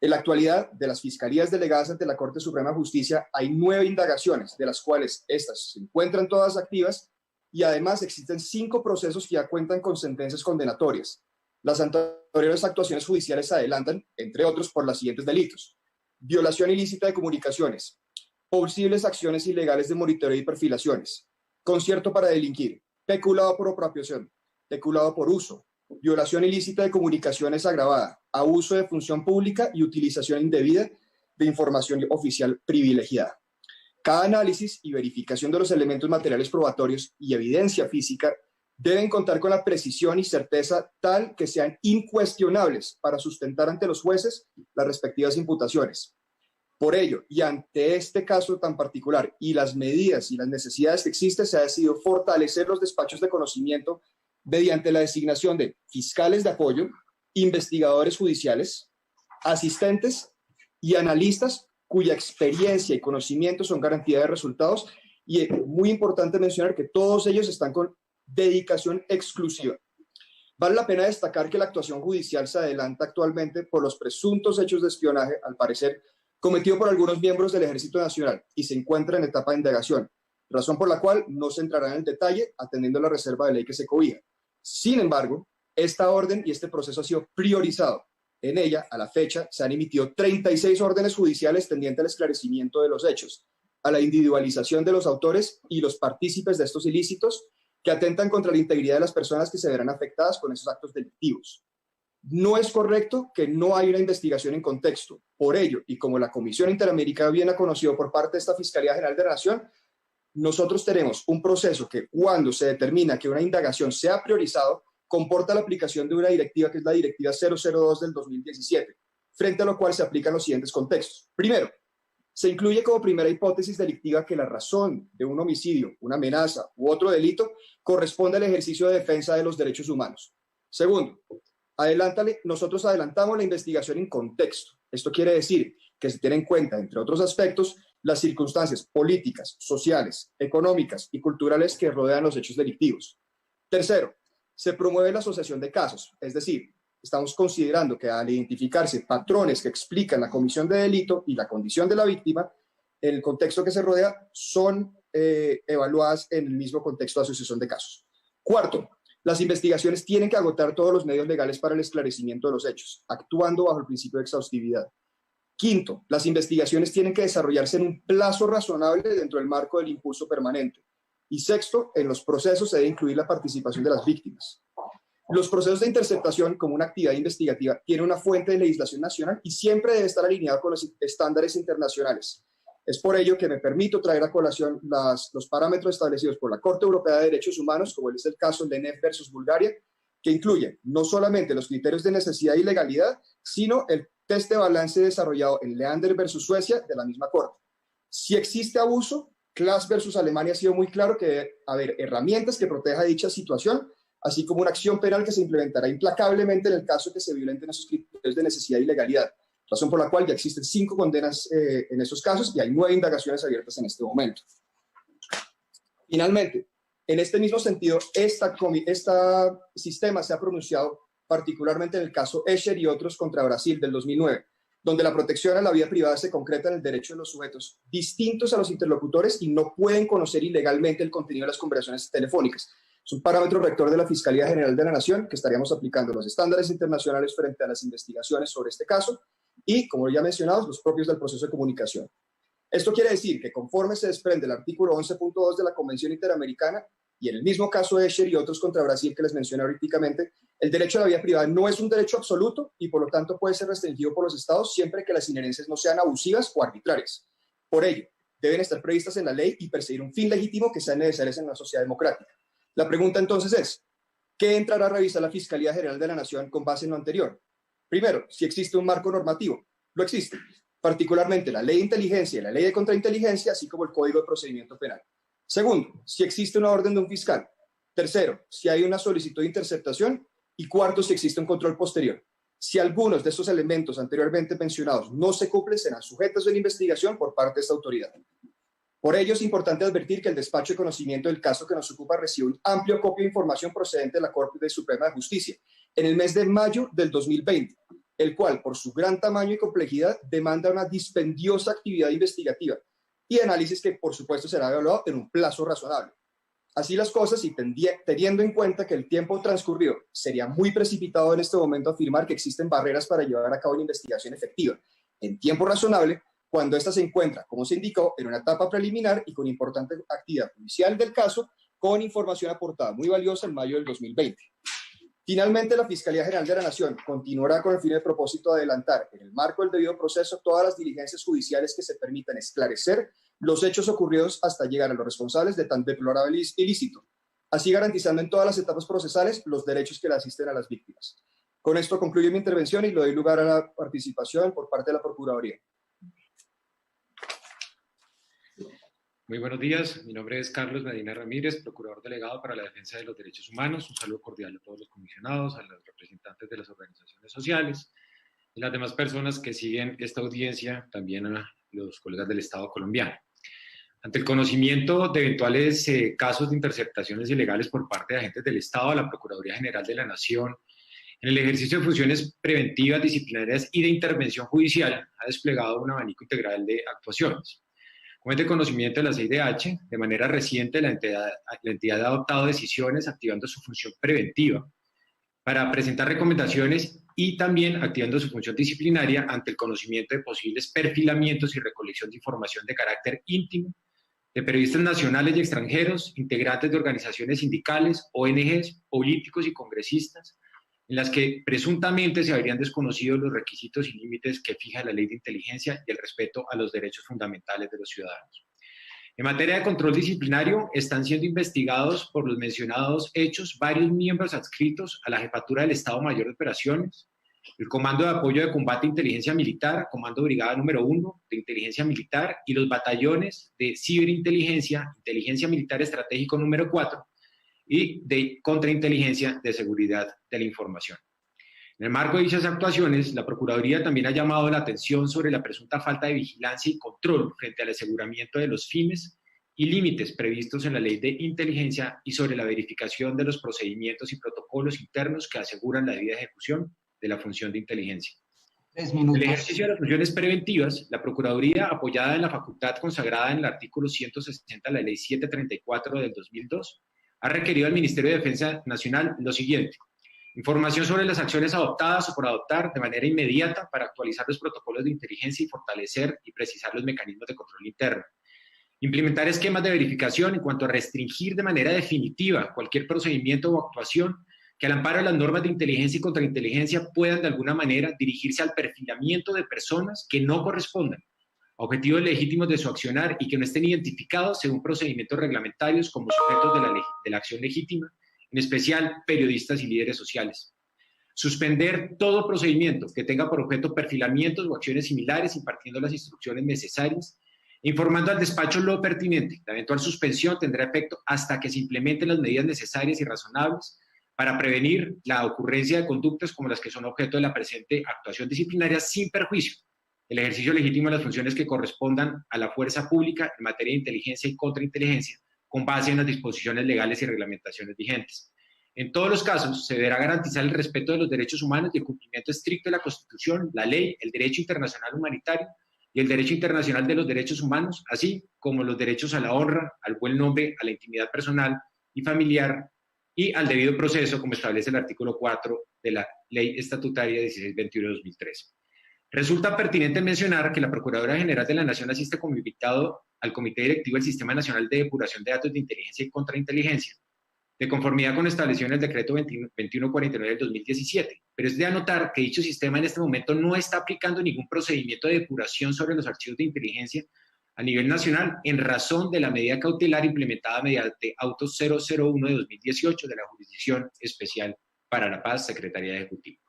En la actualidad, de las fiscalías delegadas ante la Corte Suprema de Justicia, hay 9 indagaciones, de las cuales estas se encuentran todas activas, y además existen 5 procesos que ya cuentan con sentencias condenatorias. Las anteriores actuaciones judiciales se adelantan, entre otros, por los siguientes delitos: violación ilícita de comunicaciones, posibles acciones ilegales de monitoreo y perfilaciones, concierto para delinquir, peculado por apropiación, peculado por uso, violación ilícita de comunicaciones agravada, abuso de función pública y utilización indebida de información oficial privilegiada. Cada análisis y verificación de los elementos materiales probatorios y evidencia física deben contar con la precisión y certeza tal que sean incuestionables para sustentar ante los jueces las respectivas imputaciones. Por ello, y ante este caso tan particular y las medidas y las necesidades que existen, se ha decidido fortalecer los despachos de conocimiento mediante la designación de fiscales de apoyo, investigadores judiciales, asistentes y analistas cuya experiencia y conocimiento son garantía de resultados, y es muy importante mencionar que todos ellos están con dedicación exclusiva. Vale la pena destacar que la actuación judicial se adelanta actualmente por los presuntos hechos de espionaje, al parecer, cometido por algunos miembros del Ejército Nacional y se encuentra en etapa de indagación, razón por la cual no se entrará en el detalle atendiendo la reserva de ley que se cobija. Sin embargo, esta orden y este proceso ha sido priorizado. En ella, a la fecha, se han emitido 36 órdenes judiciales tendientes al esclarecimiento de los hechos, a la individualización de los autores y los partícipes de estos ilícitos que atentan contra la integridad de las personas que se verán afectadas con esos actos delictivos. No es correcto que no haya una investigación en contexto. Por ello, y como la Comisión Interamericana bien ha conocido por parte de esta Fiscalía General de la Nación, nosotros tenemos un proceso que, cuando se determina que una indagación sea priorizado, comporta la aplicación de una directiva que es la Directiva 002 del 2017, frente a lo cual se aplican los siguientes contextos. Primero, se incluye como primera hipótesis delictiva que la razón de un homicidio, una amenaza u otro delito corresponde al ejercicio de defensa de los derechos humanos. Segundo, nosotros adelantamos la investigación en contexto. Esto quiere decir que se tiene en cuenta, entre otros aspectos, las circunstancias políticas, sociales, económicas y culturales que rodean los hechos delictivos. Tercero, se promueve la asociación de casos, es decir, estamos considerando que al identificarse patrones que explican la comisión de delito y la condición de la víctima, el contexto que se rodea son evaluadas en el mismo contexto de asociación de casos. Cuarto, las investigaciones tienen que agotar todos los medios legales para el esclarecimiento de los hechos, actuando bajo el principio de exhaustividad. Quinto, las investigaciones tienen que desarrollarse en un plazo razonable dentro del marco del impulso permanente. Y sexto, en los procesos se debe incluir la participación de las víctimas. Los procesos de interceptación como una actividad investigativa tienen una fuente de legislación nacional y siempre debe estar alineado con los estándares internacionales. Es por ello que me permito traer a colación los parámetros establecidos por la Corte Europea de Derechos Humanos, como es el caso de NEF versus Bulgaria, que incluyen no solamente los criterios de necesidad y legalidad, sino el test de balance desarrollado en Leander versus Suecia de la misma Corte. Si existe abuso, Klaas versus Alemania ha sido muy claro que debe haber herramientas que protejan dicha situación, así como una acción penal que se implementará implacablemente en el caso que se violenten esos criterios de necesidad y legalidad, razón por la cual ya existen 5 condenas en esos casos y hay 9 indagaciones abiertas en este momento. Finalmente, en este mismo sentido, este sistema se ha pronunciado particularmente en el caso Escher y otros contra Brasil del 2009, donde la protección a la vida privada se concreta en el derecho de los sujetos distintos a los interlocutores y no pueden conocer ilegalmente el contenido de las conversaciones telefónicas. Es un parámetro rector de la Fiscalía General de la Nación que estaríamos aplicando los estándares internacionales frente a las investigaciones sobre este caso y, como ya mencionamos, los propios del proceso de comunicación. Esto quiere decir que conforme se desprende el artículo 11.2 de la Convención Interamericana y en el mismo caso de Escher y otros contra Brasil que les mencioné ahorita, el derecho a la vida privada no es un derecho absoluto y por lo tanto puede ser restringido por los estados siempre que las inherencias no sean abusivas o arbitrarias. Por ello, deben estar previstas en la ley y perseguir un fin legítimo que sea necesario en una sociedad democrática. La pregunta entonces es, ¿qué entrará a revisar la Fiscalía General de la Nación con base en lo anterior? Primero, si existe un marco normativo. Lo existe, particularmente la Ley de Inteligencia y la Ley de Contrainteligencia, así como el Código de Procedimiento Penal. Segundo, si existe una orden de un fiscal. Tercero, si hay una solicitud de interceptación. Y cuarto, si existe un control posterior. Si algunos de estos elementos anteriormente mencionados no se cumplen, serán sujetos de una investigación por parte de esta autoridad. Por ello, es importante advertir que el despacho de conocimiento del caso que nos ocupa recibe un amplio copio de información procedente de la Corte Suprema de Justicia en el mes de mayo del 2020, el cual, por su gran tamaño y complejidad, demanda una dispendiosa actividad investigativa y análisis que, por supuesto, será evaluado en un plazo razonable. Así las cosas, y teniendo en cuenta que el tiempo transcurrido sería muy precipitado en este momento afirmar que existen barreras para llevar a cabo una investigación efectiva en tiempo razonable, cuando ésta se encuentra, como se indicó, en una etapa preliminar y con importante actividad judicial del caso, con información aportada muy valiosa en mayo del 2020. Finalmente, la Fiscalía General de la Nación continuará con el fin y el propósito de adelantar, en el marco del debido proceso, todas las diligencias judiciales que se permitan esclarecer los hechos ocurridos hasta llegar a los responsables de tan deplorable ilícito, así garantizando en todas las etapas procesales los derechos que le asisten a las víctimas. Con esto concluyo mi intervención y le doy lugar a la participación por parte de la Procuraduría. Muy buenos días, mi nombre es Carlos Medina Ramírez, Procurador Delegado para la Defensa de los Derechos Humanos. Un saludo cordial a todos los comisionados, a los representantes de las organizaciones sociales y las demás personas que siguen esta audiencia, también a los colegas del Estado colombiano. Ante el conocimiento de eventuales casos de interceptaciones ilegales por parte de agentes del Estado, la Procuraduría General de la Nación, en el ejercicio de funciones preventivas, disciplinarias y de intervención judicial, ha desplegado un abanico integral de actuaciones. Como es de conocimiento de la CIDH, de manera reciente la entidad ha adoptado decisiones activando su función preventiva para presentar recomendaciones y también activando su función disciplinaria ante el conocimiento de posibles perfilamientos y recolección de información de carácter íntimo de periodistas nacionales y extranjeros, integrantes de organizaciones sindicales, ONGs, políticos y congresistas, en las que presuntamente se habrían desconocido los requisitos y límites que fija la Ley de Inteligencia y el respeto a los derechos fundamentales de los ciudadanos. En materia de control disciplinario, están siendo investigados por los mencionados hechos varios miembros adscritos a la Jefatura del Estado Mayor de Operaciones, el Comando de Apoyo de Combate e Inteligencia Militar, Comando Brigada número 1 de Inteligencia Militar y los batallones de Ciberinteligencia, Inteligencia Militar Estratégico número 4, y de contrainteligencia de seguridad de la información. En el marco de dichas actuaciones, la Procuraduría también ha llamado la atención sobre la presunta falta de vigilancia y control frente al aseguramiento de los fines y límites previstos en la Ley de Inteligencia y sobre la verificación de los procedimientos y protocolos internos que aseguran la debida ejecución de la función de inteligencia. En el ejercicio de las funciones preventivas, la Procuraduría, apoyada en la facultad consagrada en el artículo 160 de la Ley 734 del 2002, ha requerido al Ministerio de Defensa Nacional lo siguiente: información sobre las acciones adoptadas o por adoptar de manera inmediata para actualizar los protocolos de inteligencia y fortalecer y precisar los mecanismos de control interno. Implementar esquemas de verificación en cuanto a restringir de manera definitiva cualquier procedimiento o actuación que al amparo de las normas de inteligencia y contrainteligencia puedan de alguna manera dirigirse al perfilamiento de personas que no correspondan a objetivos legítimos de su accionar y que no estén identificados según procedimientos reglamentarios como sujetos de la acción legítima, en especial periodistas y líderes sociales. Suspender todo procedimiento que tenga por objeto perfilamientos o acciones similares, impartiendo las instrucciones necesarias, informando al despacho lo pertinente. La eventual suspensión tendrá efecto hasta que se implementen las medidas necesarias y razonables para prevenir la ocurrencia de conductas como las que son objeto de la presente actuación disciplinaria sin perjuicio el ejercicio legítimo de las funciones que correspondan a la fuerza pública en materia de inteligencia y contrainteligencia con base en las disposiciones legales y reglamentaciones vigentes. En todos los casos, se deberá garantizar el respeto de los derechos humanos y el cumplimiento estricto de la Constitución, la ley, el derecho internacional humanitario y el derecho internacional de los derechos humanos, así como los derechos a la honra, al buen nombre, a la intimidad personal y familiar y al debido proceso, como establece el artículo 4 de la Ley Estatutaria 1621 de 2013. Resulta pertinente mencionar que la Procuradora General de la Nación asiste como invitado al Comité Directivo del Sistema Nacional de Depuración de Datos de Inteligencia y Contrainteligencia, de conformidad con lo establecido en el Decreto 2149 del 2017. Pero es de anotar que dicho sistema en este momento no está aplicando ningún procedimiento de depuración sobre los archivos de inteligencia a nivel nacional en razón de la medida cautelar implementada mediante Auto 001 de 2018 de la Jurisdicción Especial para la Paz, Secretaría Ejecutiva.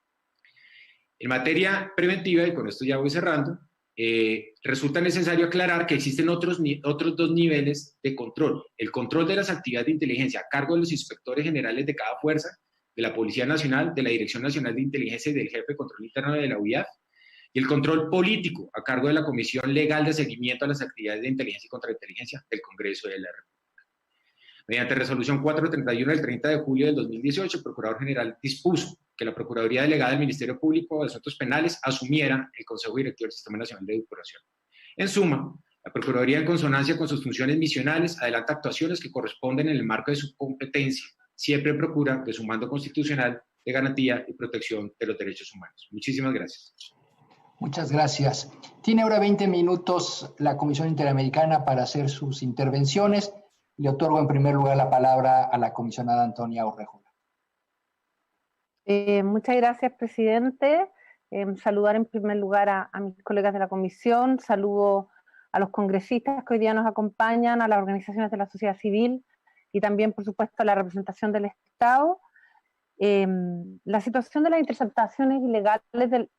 En materia preventiva, y con esto ya voy cerrando, resulta necesario aclarar que existen otros dos niveles de control. El control de las actividades de inteligencia a cargo de los inspectores generales de cada fuerza, de la Policía Nacional, de la Dirección Nacional de Inteligencia y del Jefe de Control Interno de la UIAF, y el control político a cargo de la Comisión Legal de Seguimiento a las Actividades de Inteligencia y Contrainteligencia del Congreso de la República. Mediante resolución 431 del 30 de julio del 2018, el Procurador General dispuso que la Procuraduría Delegada del Ministerio Público de Asuntos Penales asumiera el Consejo Directivo del Sistema Nacional de Depuración. En suma, la Procuraduría, en consonancia con sus funciones misionales, adelanta actuaciones que corresponden en el marco de su competencia, siempre en procura de su mando constitucional de garantía y protección de los derechos humanos. Muchísimas gracias. Muchas gracias. Tiene ahora 20 minutos la Comisión Interamericana para hacer sus intervenciones. Le otorgo en primer lugar la palabra a la comisionada Antonia Urrejola. Muchas gracias, presidente. Saludar en primer lugar a mis colegas de la comisión, saludo a los congresistas que hoy día nos acompañan, a las organizaciones de la sociedad civil y también, por supuesto, a la representación del Estado. La situación de las interceptaciones ilegales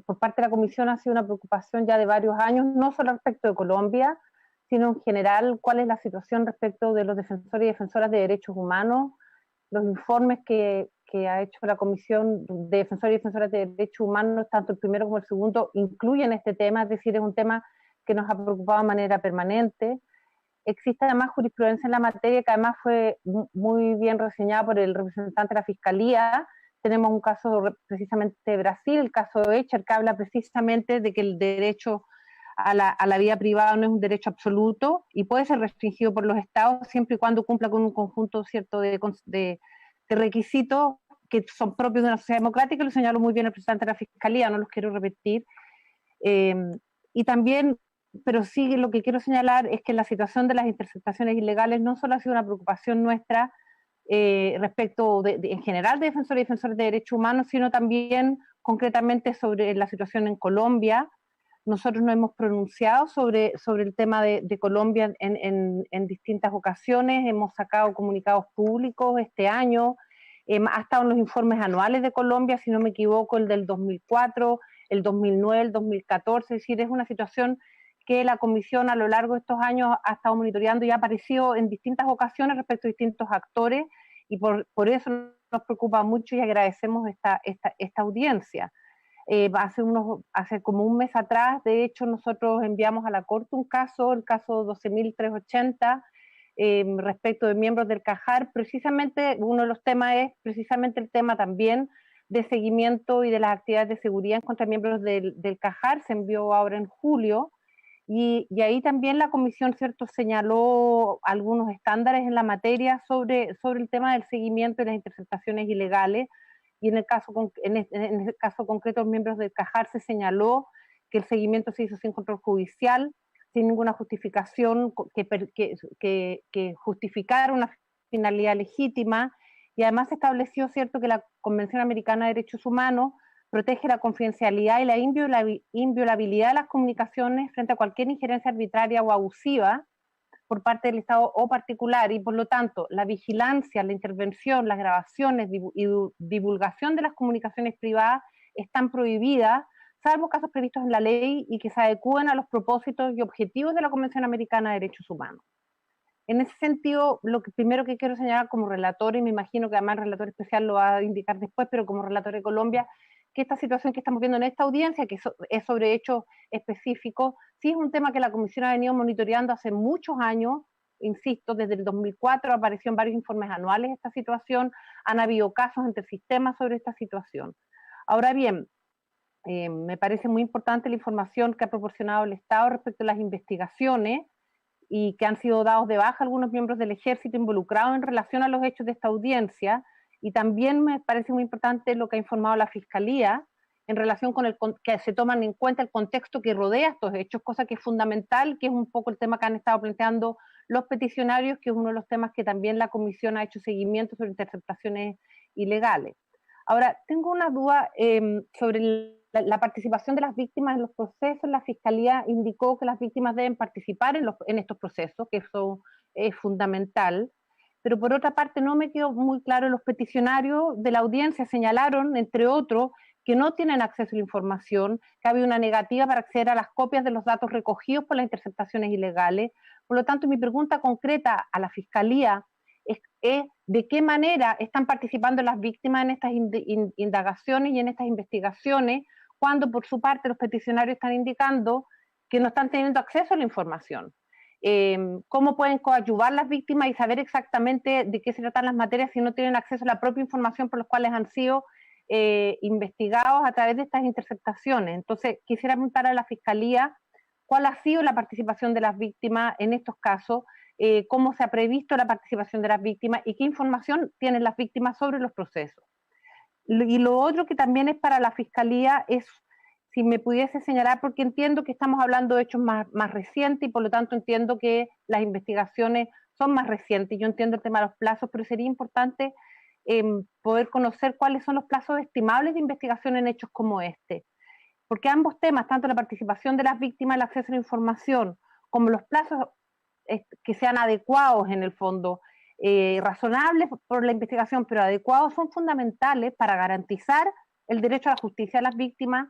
por parte de la Comisión ha sido una preocupación ya de varios años, no solo respecto de Colombia, sino en general cuál es la situación respecto de los defensores y defensoras de derechos humanos. Los informes que ha hecho la Comisión de Defensores y Defensoras de Derechos Humanos, tanto el primero como el segundo, incluyen este tema, es decir, es un tema que nos ha preocupado de manera permanente. Existe además jurisprudencia en la materia que además fue muy bien reseñada por el representante de la Fiscalía. Tenemos un caso precisamente de Brasil, el caso de Echer, que habla precisamente de que el derecho a la vida privada no es un derecho absoluto y puede ser restringido por los estados siempre y cuando cumpla con un conjunto cierto de requisitos que son propios de una sociedad democrática, lo señaló muy bien el representante de la Fiscalía, no los quiero repetir. Y también, pero sí lo que quiero señalar es que la situación de las interceptaciones ilegales no solo ha sido una preocupación nuestra respecto en general de defensores y defensores de derechos humanos, sino también concretamente sobre la situación en Colombia. Nosotros nos hemos pronunciado sobre el tema de Colombia en distintas ocasiones, hemos sacado comunicados públicos este año, ha estado en los informes anuales de Colombia, si no me equivoco, el del 2004, el 2009, el 2014, es decir, es una situación que la Comisión a lo largo de estos años ha estado monitoreando y ha aparecido en distintas ocasiones respecto a distintos actores, y por eso nos preocupa mucho y agradecemos esta audiencia. Hace como un mes atrás, de hecho, nosotros enviamos a la Corte un caso, el caso 12.380, respecto de miembros del CAJAR. Precisamente uno de los temas es precisamente el tema también de seguimiento y de las actividades de seguridad en contra de miembros del CAJAR. Se envió ahora en julio, y ahí también la Comisión, ¿cierto?, señaló algunos estándares en la materia sobre el tema del seguimiento y las interceptaciones ilegales. Y en el caso concreto de los miembros del CAJAR se señaló que el seguimiento se hizo sin control judicial, sin ninguna justificación que justificara una finalidad legítima, y además se estableció, cierto, que la Convención Americana de Derechos Humanos protege la confidencialidad y la inviolabilidad de las comunicaciones frente a cualquier injerencia arbitraria o abusiva por parte del Estado o particular, y por lo tanto la vigilancia, la intervención, las grabaciones y divulgación de las comunicaciones privadas están prohibidas, salvo casos previstos en la ley y que se adecúen a los propósitos y objetivos de la Convención Americana de Derechos Humanos. En ese sentido, lo primero que quiero señalar como relator, y me imagino que además el relator especial lo va a indicar después, pero como relator de Colombia, que esta situación que estamos viendo en esta audiencia, que es sobre hechos específicos, sí es un tema que la Comisión ha venido monitoreando hace muchos años, insisto, desde el 2004 apareció en varios informes anuales esta situación, han habido casos entre sistemas sobre esta situación. Ahora bien, me parece muy importante la información que ha proporcionado el Estado respecto a las investigaciones y que han sido dados de baja algunos miembros del Ejército involucrados en relación a los hechos de esta audiencia. Y también me parece muy importante lo que ha informado la Fiscalía en relación con que se toman en cuenta el contexto que rodea estos hechos, cosa que es fundamental, que es un poco el tema que han estado planteando los peticionarios, que es uno de los temas que también la Comisión ha hecho seguimiento sobre interceptaciones ilegales. Ahora, tengo una duda sobre la participación de las víctimas en los procesos. La Fiscalía indicó que las víctimas deben participar en estos procesos, que eso es fundamental. Pero por otra parte no me quedó muy claro, los peticionarios de la audiencia señalaron, entre otros, que no tienen acceso a la información, que había una negativa para acceder a las copias de los datos recogidos por las interceptaciones ilegales. Por lo tanto, mi pregunta concreta a la Fiscalía es ¿de qué manera están participando las víctimas en estas indagaciones y en estas investigaciones, cuando por su parte los peticionarios están indicando que no están teniendo acceso a la información? ¿Cómo pueden coadyuvar las víctimas y saber exactamente de qué se tratan las materias si no tienen acceso a la propia información por las cuales han sido investigados a través de estas interceptaciones? Entonces, quisiera preguntar a la Fiscalía cuál ha sido la participación de las víctimas en estos casos, cómo se ha previsto la participación de las víctimas y qué información tienen las víctimas sobre los procesos. Y lo otro que también es para la Fiscalía es si me pudiese señalar, porque entiendo que estamos hablando de hechos más recientes y por lo tanto entiendo que las investigaciones son más recientes. Yo entiendo el tema de los plazos, pero sería importante poder conocer cuáles son los plazos estimables de investigación en hechos como este. Porque ambos temas, tanto la participación de las víctimas, el acceso a la información, como los plazos que sean adecuados en el fondo, razonables por la investigación, pero adecuados, son fundamentales para garantizar el derecho a la justicia de las víctimas,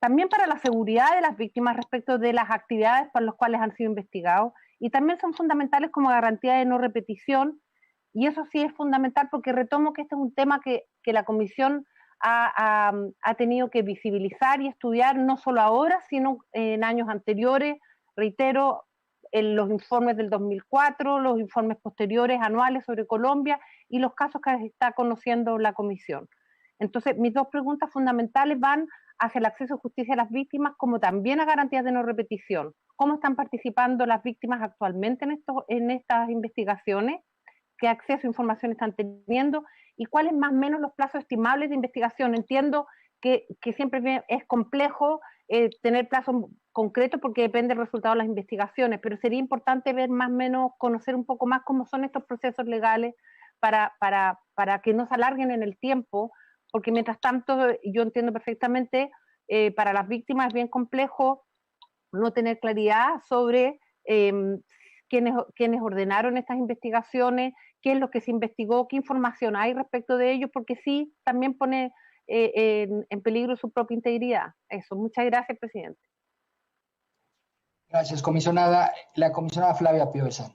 también para la seguridad de las víctimas respecto de las actividades por las cuales han sido investigados, y también son fundamentales como garantía de no repetición, y eso sí es fundamental porque retomo que este es un tema que la Comisión ha tenido que visibilizar y estudiar no solo ahora, sino en años anteriores, reitero, en los informes del 2004, los informes posteriores anuales sobre Colombia y los casos que está conociendo la Comisión. Entonces, mis dos preguntas fundamentales van hacia el acceso a justicia de las víctimas, como también a garantías de no repetición. ¿Cómo están participando las víctimas actualmente en estas investigaciones? ¿Qué acceso a información están teniendo? ¿Y cuáles más o menos los plazos estimables de investigación? Entiendo que siempre es complejo tener plazos concretos porque depende del resultado de las investigaciones, pero sería importante ver más o menos, conocer un poco más cómo son estos procesos legales para que no se alarguen en el tiempo, porque mientras tanto yo entiendo perfectamente, para las víctimas es bien complejo no tener claridad sobre quiénes ordenaron estas investigaciones, qué es lo que se investigó, qué información hay respecto de ellos, porque sí, también pone en peligro su propia integridad. Eso, muchas gracias, presidente. Gracias, comisionada. La comisionada Flavia Piovesan.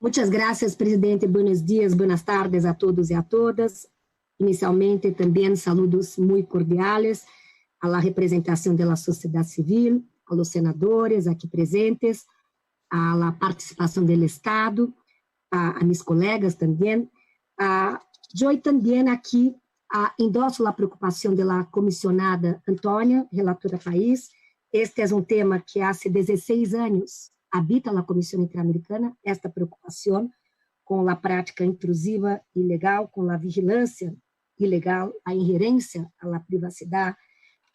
Muchas gracias, presidente. Buenos días, buenas tardes a todos y a todas. Inicialmente, también saludos muy cordiales a la representación de la sociedad civil, a los senadores aquí presentes, a la participación del Estado, a mis colegas también. Yo también aquí endosso la preocupación de la comisionada Antônia, relatora país. Este es un tema que hace 16 años habita la Comisión Interamericana, esta preocupación con la práctica intrusiva ilegal, con la vigilancia ilegal, a injerencia a la privacidad,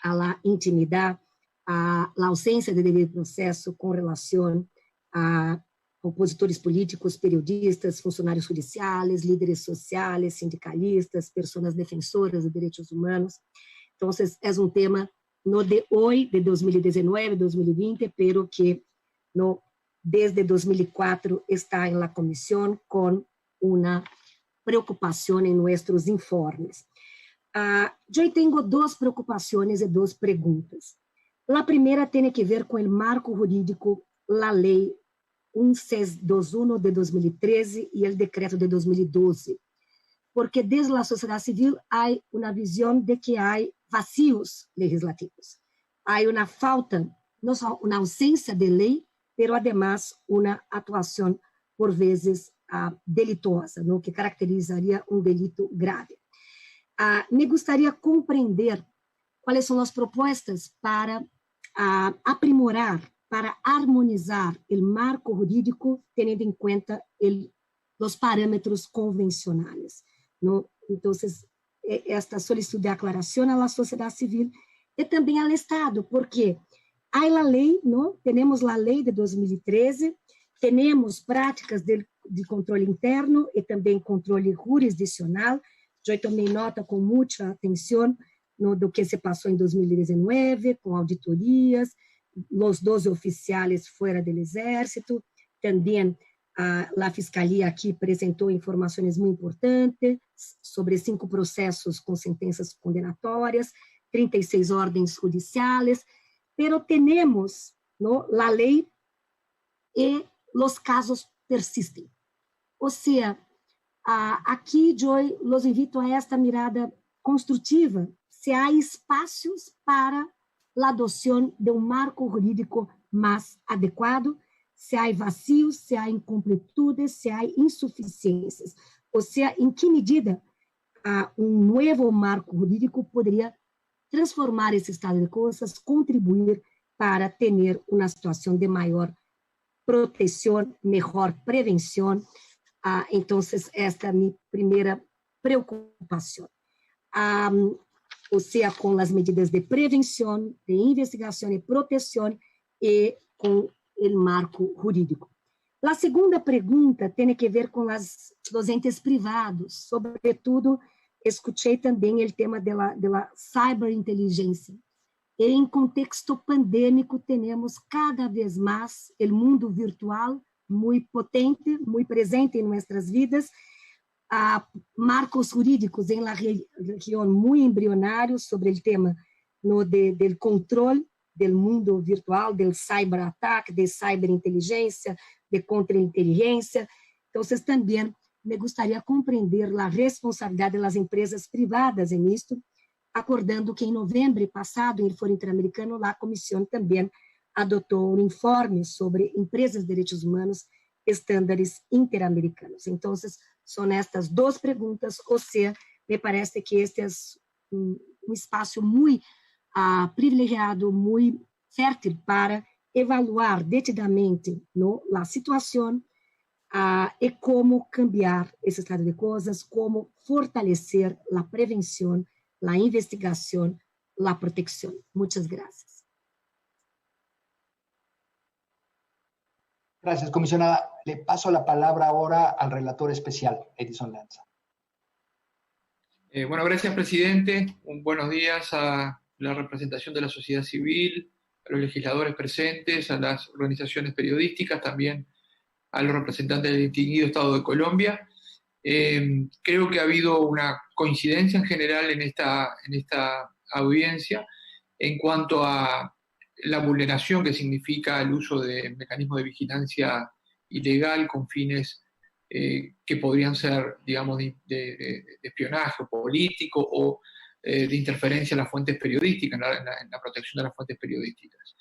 a la intimidad, a la ausencia de debido proceso con relación a opositores políticos, periodistas, funcionarios judiciales, líderes sociales, sindicalistas, personas defensoras de derechos humanos. Entonces, es un tema no de hoy, de 2019, 2020, pero que no, desde 2004 está en la comisión con una preocupación en nuestros informes. Yo tengo dos preocupaciones y dos preguntas. La primera tiene que ver con el marco jurídico, la ley 1621 de 2013 y el decreto de 2012, porque desde la sociedad civil hay una visión de que hay vacíos legislativos. Hay una falta, no solo una ausencia de ley, pero además una actuación por veces delituosa, ¿no? Que caracterizaría un delito grave. Me gustaría comprender cuáles son las propuestas para aprimorar, para armonizar el marco jurídico teniendo en cuenta los parámetros convencionales, ¿no? Entonces, esta solicitud de aclaración a la sociedad civil y también al Estado, porque hay la ley, ¿no? Tenemos la ley de 2013, tenemos prácticas de controle interno y también controle jurisdiccional. Yo tomé nota con mucha atención, ¿no? Do que se pasó en 2019, con auditorías, los 12 oficiales fuera del ejército, también la Fiscalía aquí presentó informaciones muy importantes sobre 5 procesos con sentencias condenatorias, 36 órdenes judiciales, pero tenemos, ¿no? La ley y los casos persisten. O sea, aquí yo los invito a esta mirada constructiva, se hay espacios para la adopción de un marco jurídico más adecuado, se hay vacíos, se hay incompletudes, se hay insuficiencias. O sea, en qué medida un nuevo marco jurídico podría transformar ese estado de cosas, contribuir para tener una situación de mayor protección, mejor prevención. Entonces, esta es mi primera preocupación. ou seja, com as medidas de prevenção, de investigação e proteção e com o marco jurídico. A segunda pergunta tem que ver com os entes privados, sobretudo, escutei também o tema da ciberinteligência. E em contexto pandêmico, temos cada vez mais o mundo virtual muito potente, muito presente em nossas vidas, marcos jurídicos em la região muito embrionários sobre o tema do controle do mundo virtual, do cyberataque, de ciberinteligência, de contra-inteligência. Então, também me gostaria de compreender a responsabilidade das empresas privadas em isto, acordando que em novembro passado, em Foro Interamericano, a Comissão também adotou um informe sobre empresas de direitos humanos, estándares interamericanos. Então, são estas duas perguntas, ou seja, me parece que este é um espaço muito privilegiado, muito fértil para evaluar detidamente a situação e como cambiar esse estado de coisas, como fortalecer a prevenção, a investigação, a proteção. Muitas graças. Gracias, comisionada. Le paso la palabra ahora al relator especial, Edison Lanza. Bueno, gracias, presidente. Buenos días a la representación de la sociedad civil, a los legisladores presentes, a las organizaciones periodísticas, también a los representantes del distinguido Estado de Colombia. Creo que ha habido una coincidencia en general en esta audiencia en cuanto a la vulneración que significa el uso de mecanismos de vigilancia ilegal con fines que podrían ser, digamos, de espionaje político o de interferencia en las fuentes periodísticas, en la protección de las fuentes periodísticas.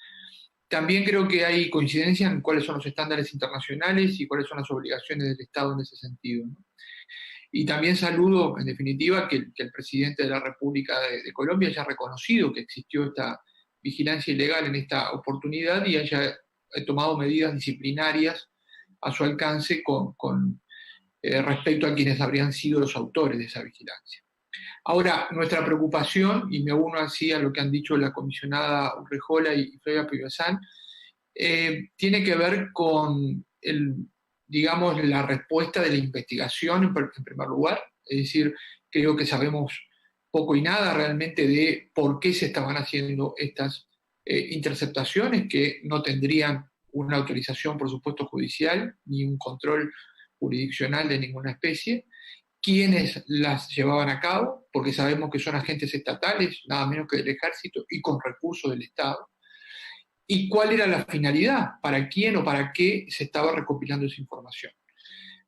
También creo que hay coincidencia en cuáles son los estándares internacionales y cuáles son las obligaciones del Estado en ese sentido, ¿no? Y también saludo, en definitiva, que el presidente de la República de Colombia haya reconocido que existió esta vigilancia ilegal en esta oportunidad y haya tomado medidas disciplinarias a su alcance con respecto a quienes habrían sido los autores de esa vigilancia. Ahora, nuestra preocupación, y me uno así a lo que han dicho la comisionada Urrejola y Flavia Puyosán, tiene que ver con digamos, la respuesta de la investigación en primer lugar. Es decir, creo que sabemos poco y nada realmente de por qué se estaban haciendo estas interceptaciones que no tendrían una autorización, por supuesto, judicial, ni un control jurisdiccional de ninguna especie, quiénes las llevaban a cabo, porque sabemos que son agentes estatales, nada menos que del ejército, y con recursos del Estado, y cuál era la finalidad, para quién o para qué se estaba recopilando esa información.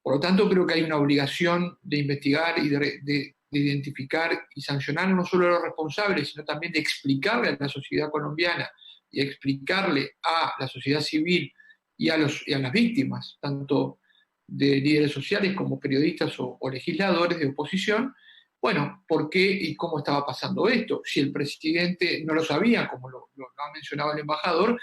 Por lo tanto, creo que hay una obligación de investigar y de identificar y sancionar no solo a los responsables, sino también de explicarle a la sociedad colombiana y explicarle a la sociedad civil y a las víctimas, tanto de líderes sociales como periodistas o legisladores de oposición, bueno, por qué y cómo estaba pasando esto. Si el presidente no lo sabía, como lo ha mencionado el embajador,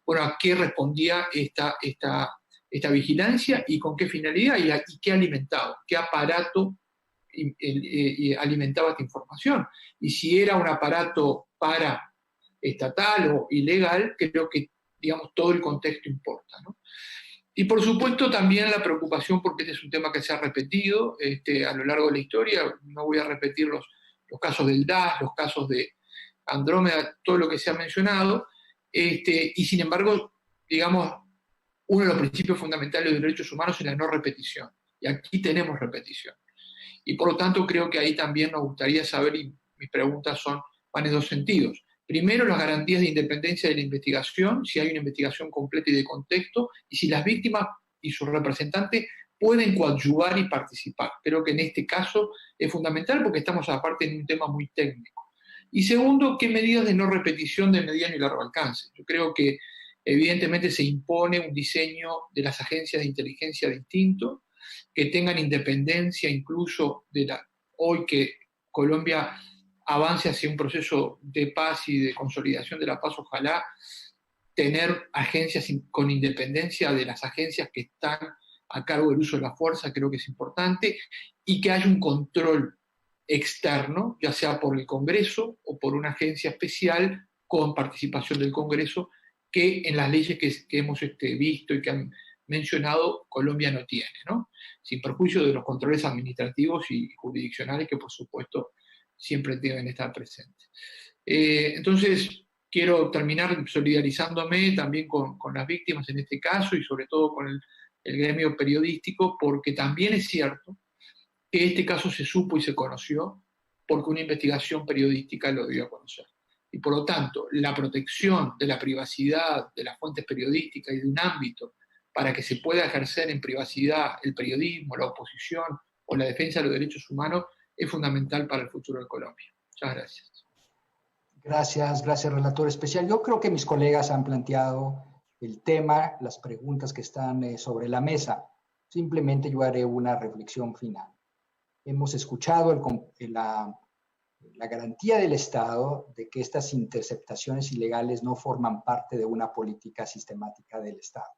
bueno, ¿a qué respondía esta vigilancia y con qué finalidad y qué alimentaba, qué aparato alimentaba esta información? Y si era un aparato paraestatal o ilegal, creo que, digamos, todo el contexto importa, ¿no? Y por supuesto también la preocupación, porque este es un tema que se ha repetido a lo largo de la historia, no voy a repetir los casos del DAS, los casos de Andrómeda, todo lo que se ha mencionado, y sin embargo, digamos, uno de los principios fundamentales de los derechos humanos es la no repetición, y aquí tenemos repetición. Y por lo tanto creo que ahí también nos gustaría saber, y mis preguntas van en dos sentidos. Primero, las garantías de independencia de la investigación, si hay una investigación completa y de contexto, y si las víctimas y sus representantes pueden coadyuvar y participar. Creo que en este caso es fundamental porque estamos aparte en un tema muy técnico. Y segundo, qué medidas de no repetición de mediano y largo alcance. Yo creo que evidentemente se impone un diseño de las agencias de inteligencia distinto, que tengan independencia incluso hoy que Colombia avance hacia un proceso de paz y de consolidación de la paz, ojalá tener agencias con independencia de las agencias que están a cargo del uso de la fuerza, creo que es importante, y que haya un control externo, ya sea por el Congreso o por una agencia especial con participación del Congreso, que en las leyes que hemos visto y que han mencionado, Colombia no tiene, ¿no? Sin perjuicio de los controles administrativos y jurisdiccionales que, por supuesto, siempre deben estar presentes. Entonces, quiero terminar solidarizándome también con las víctimas en este caso y sobre todo con el gremio periodístico, porque también es cierto que este caso se supo y se conoció porque una investigación periodística lo dio a conocer. Y por lo tanto, la protección de la privacidad de las fuentes periodísticas y de un ámbito para que se pueda ejercer en privacidad el periodismo, la oposición o la defensa de los derechos humanos es fundamental para el futuro de Colombia. Muchas gracias. Gracias, relator especial. Yo creo que mis colegas han planteado el tema, las preguntas que están sobre la mesa. Simplemente yo haré una reflexión final. Hemos escuchado la garantía del Estado de que estas interceptaciones ilegales no forman parte de una política sistemática del Estado.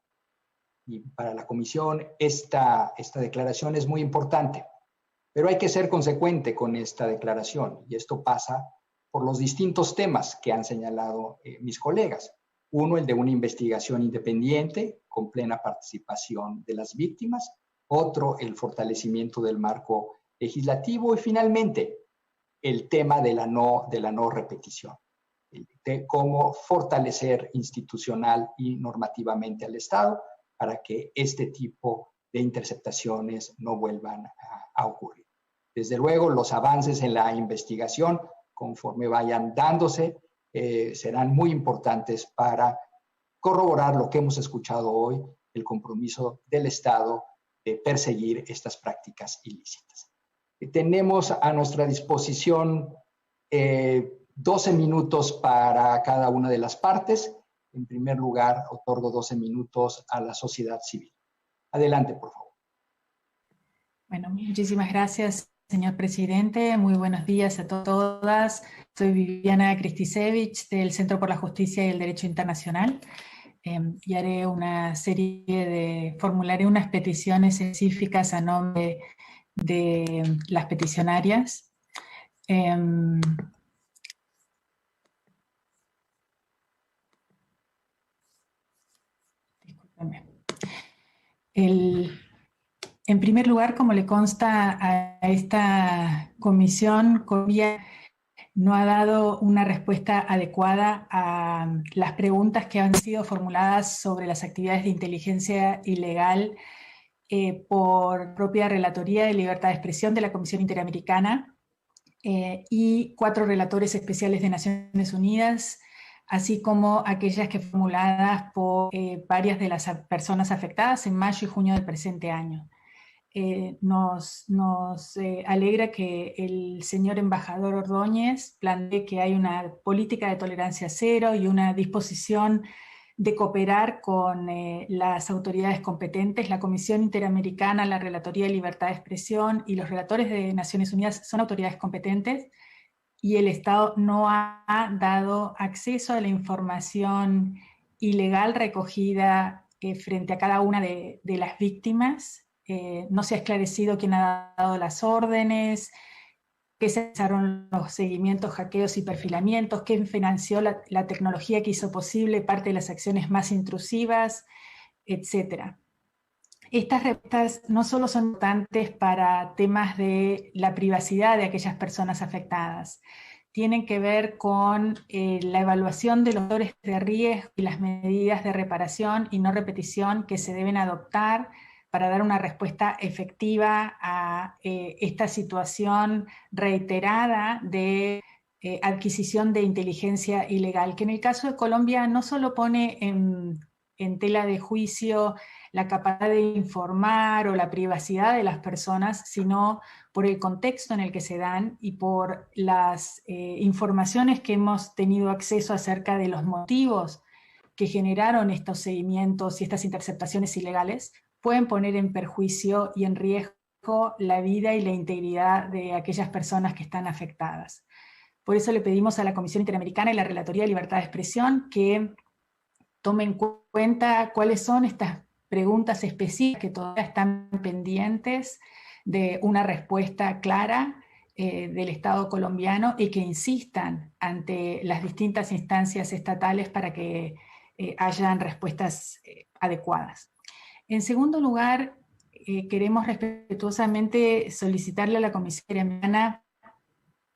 Y para la Comisión esta declaración es muy importante, pero hay que ser consecuente con esta declaración, y esto pasa por los distintos temas que han señalado mis colegas. Uno, el de una investigación independiente con plena participación de las víctimas. Otro, el fortalecimiento del marco legislativo. Y finalmente, el tema de la no repetición, de cómo fortalecer institucional y normativamente al Estado para que este tipo de interceptaciones no vuelvan a ocurrir. Desde luego, los avances en la investigación, conforme vayan dándose, serán muy importantes para corroborar lo que hemos escuchado hoy, el compromiso del Estado de perseguir estas prácticas ilícitas. Tenemos a nuestra disposición 12 minutos para cada una de las partes. En primer lugar, otorgo 12 minutos a la sociedad civil. Adelante, por favor. Bueno, muchísimas gracias, señor presidente. Muy buenos días a todas. Soy Viviana Kristisevich del Centro por la Justicia y el Derecho Internacional. Y formularé unas peticiones específicas a nombre de las peticionarias. En primer lugar, como le consta a esta comisión, Colombia no ha dado una respuesta adecuada a las preguntas que han sido formuladas sobre las actividades de inteligencia ilegal por propia Relatoría de Libertad de Expresión de la Comisión Interamericana y 4 relatores especiales de Naciones Unidas, así como aquellas que formuladas por varias de las personas afectadas en mayo y junio del presente año. Nos alegra que el señor embajador Ordóñez plantee que hay una política de tolerancia cero y una disposición de cooperar con las autoridades competentes. La Comisión Interamericana, la Relatoría de Libertad de Expresión y los relatores de Naciones Unidas son autoridades competentes, y el Estado no ha dado acceso a la información ilegal recogida frente a cada una de las víctimas. No se ha esclarecido quién ha dado las órdenes, qué se realizaron los seguimientos, hackeos y perfilamientos, quién financió la tecnología que hizo posible parte de las acciones más intrusivas, etc. Estas respuestas no solo son importantes para temas de la privacidad de aquellas personas afectadas, tienen que ver con la evaluación de los factores de riesgo y las medidas de reparación y no repetición que se deben adoptar para dar una respuesta efectiva a esta situación reiterada de adquisición de inteligencia ilegal, que en el caso de Colombia no solo pone en tela de juicio la capacidad de informar o la privacidad de las personas, sino por el contexto en el que se dan y por las informaciones que hemos tenido acceso acerca de los motivos que generaron estos seguimientos y estas interceptaciones ilegales, pueden poner en perjuicio y en riesgo la vida y la integridad de aquellas personas que están afectadas. Por eso le pedimos a la Comisión Interamericana y la Relatoría de Libertad de Expresión que tomen en cuenta cuáles son estas preguntas específicas que todavía están pendientes de una respuesta clara del Estado colombiano y que insistan ante las distintas instancias estatales para que hayan respuestas adecuadas. En segundo lugar, queremos respetuosamente solicitarle a la Comisión Interamericana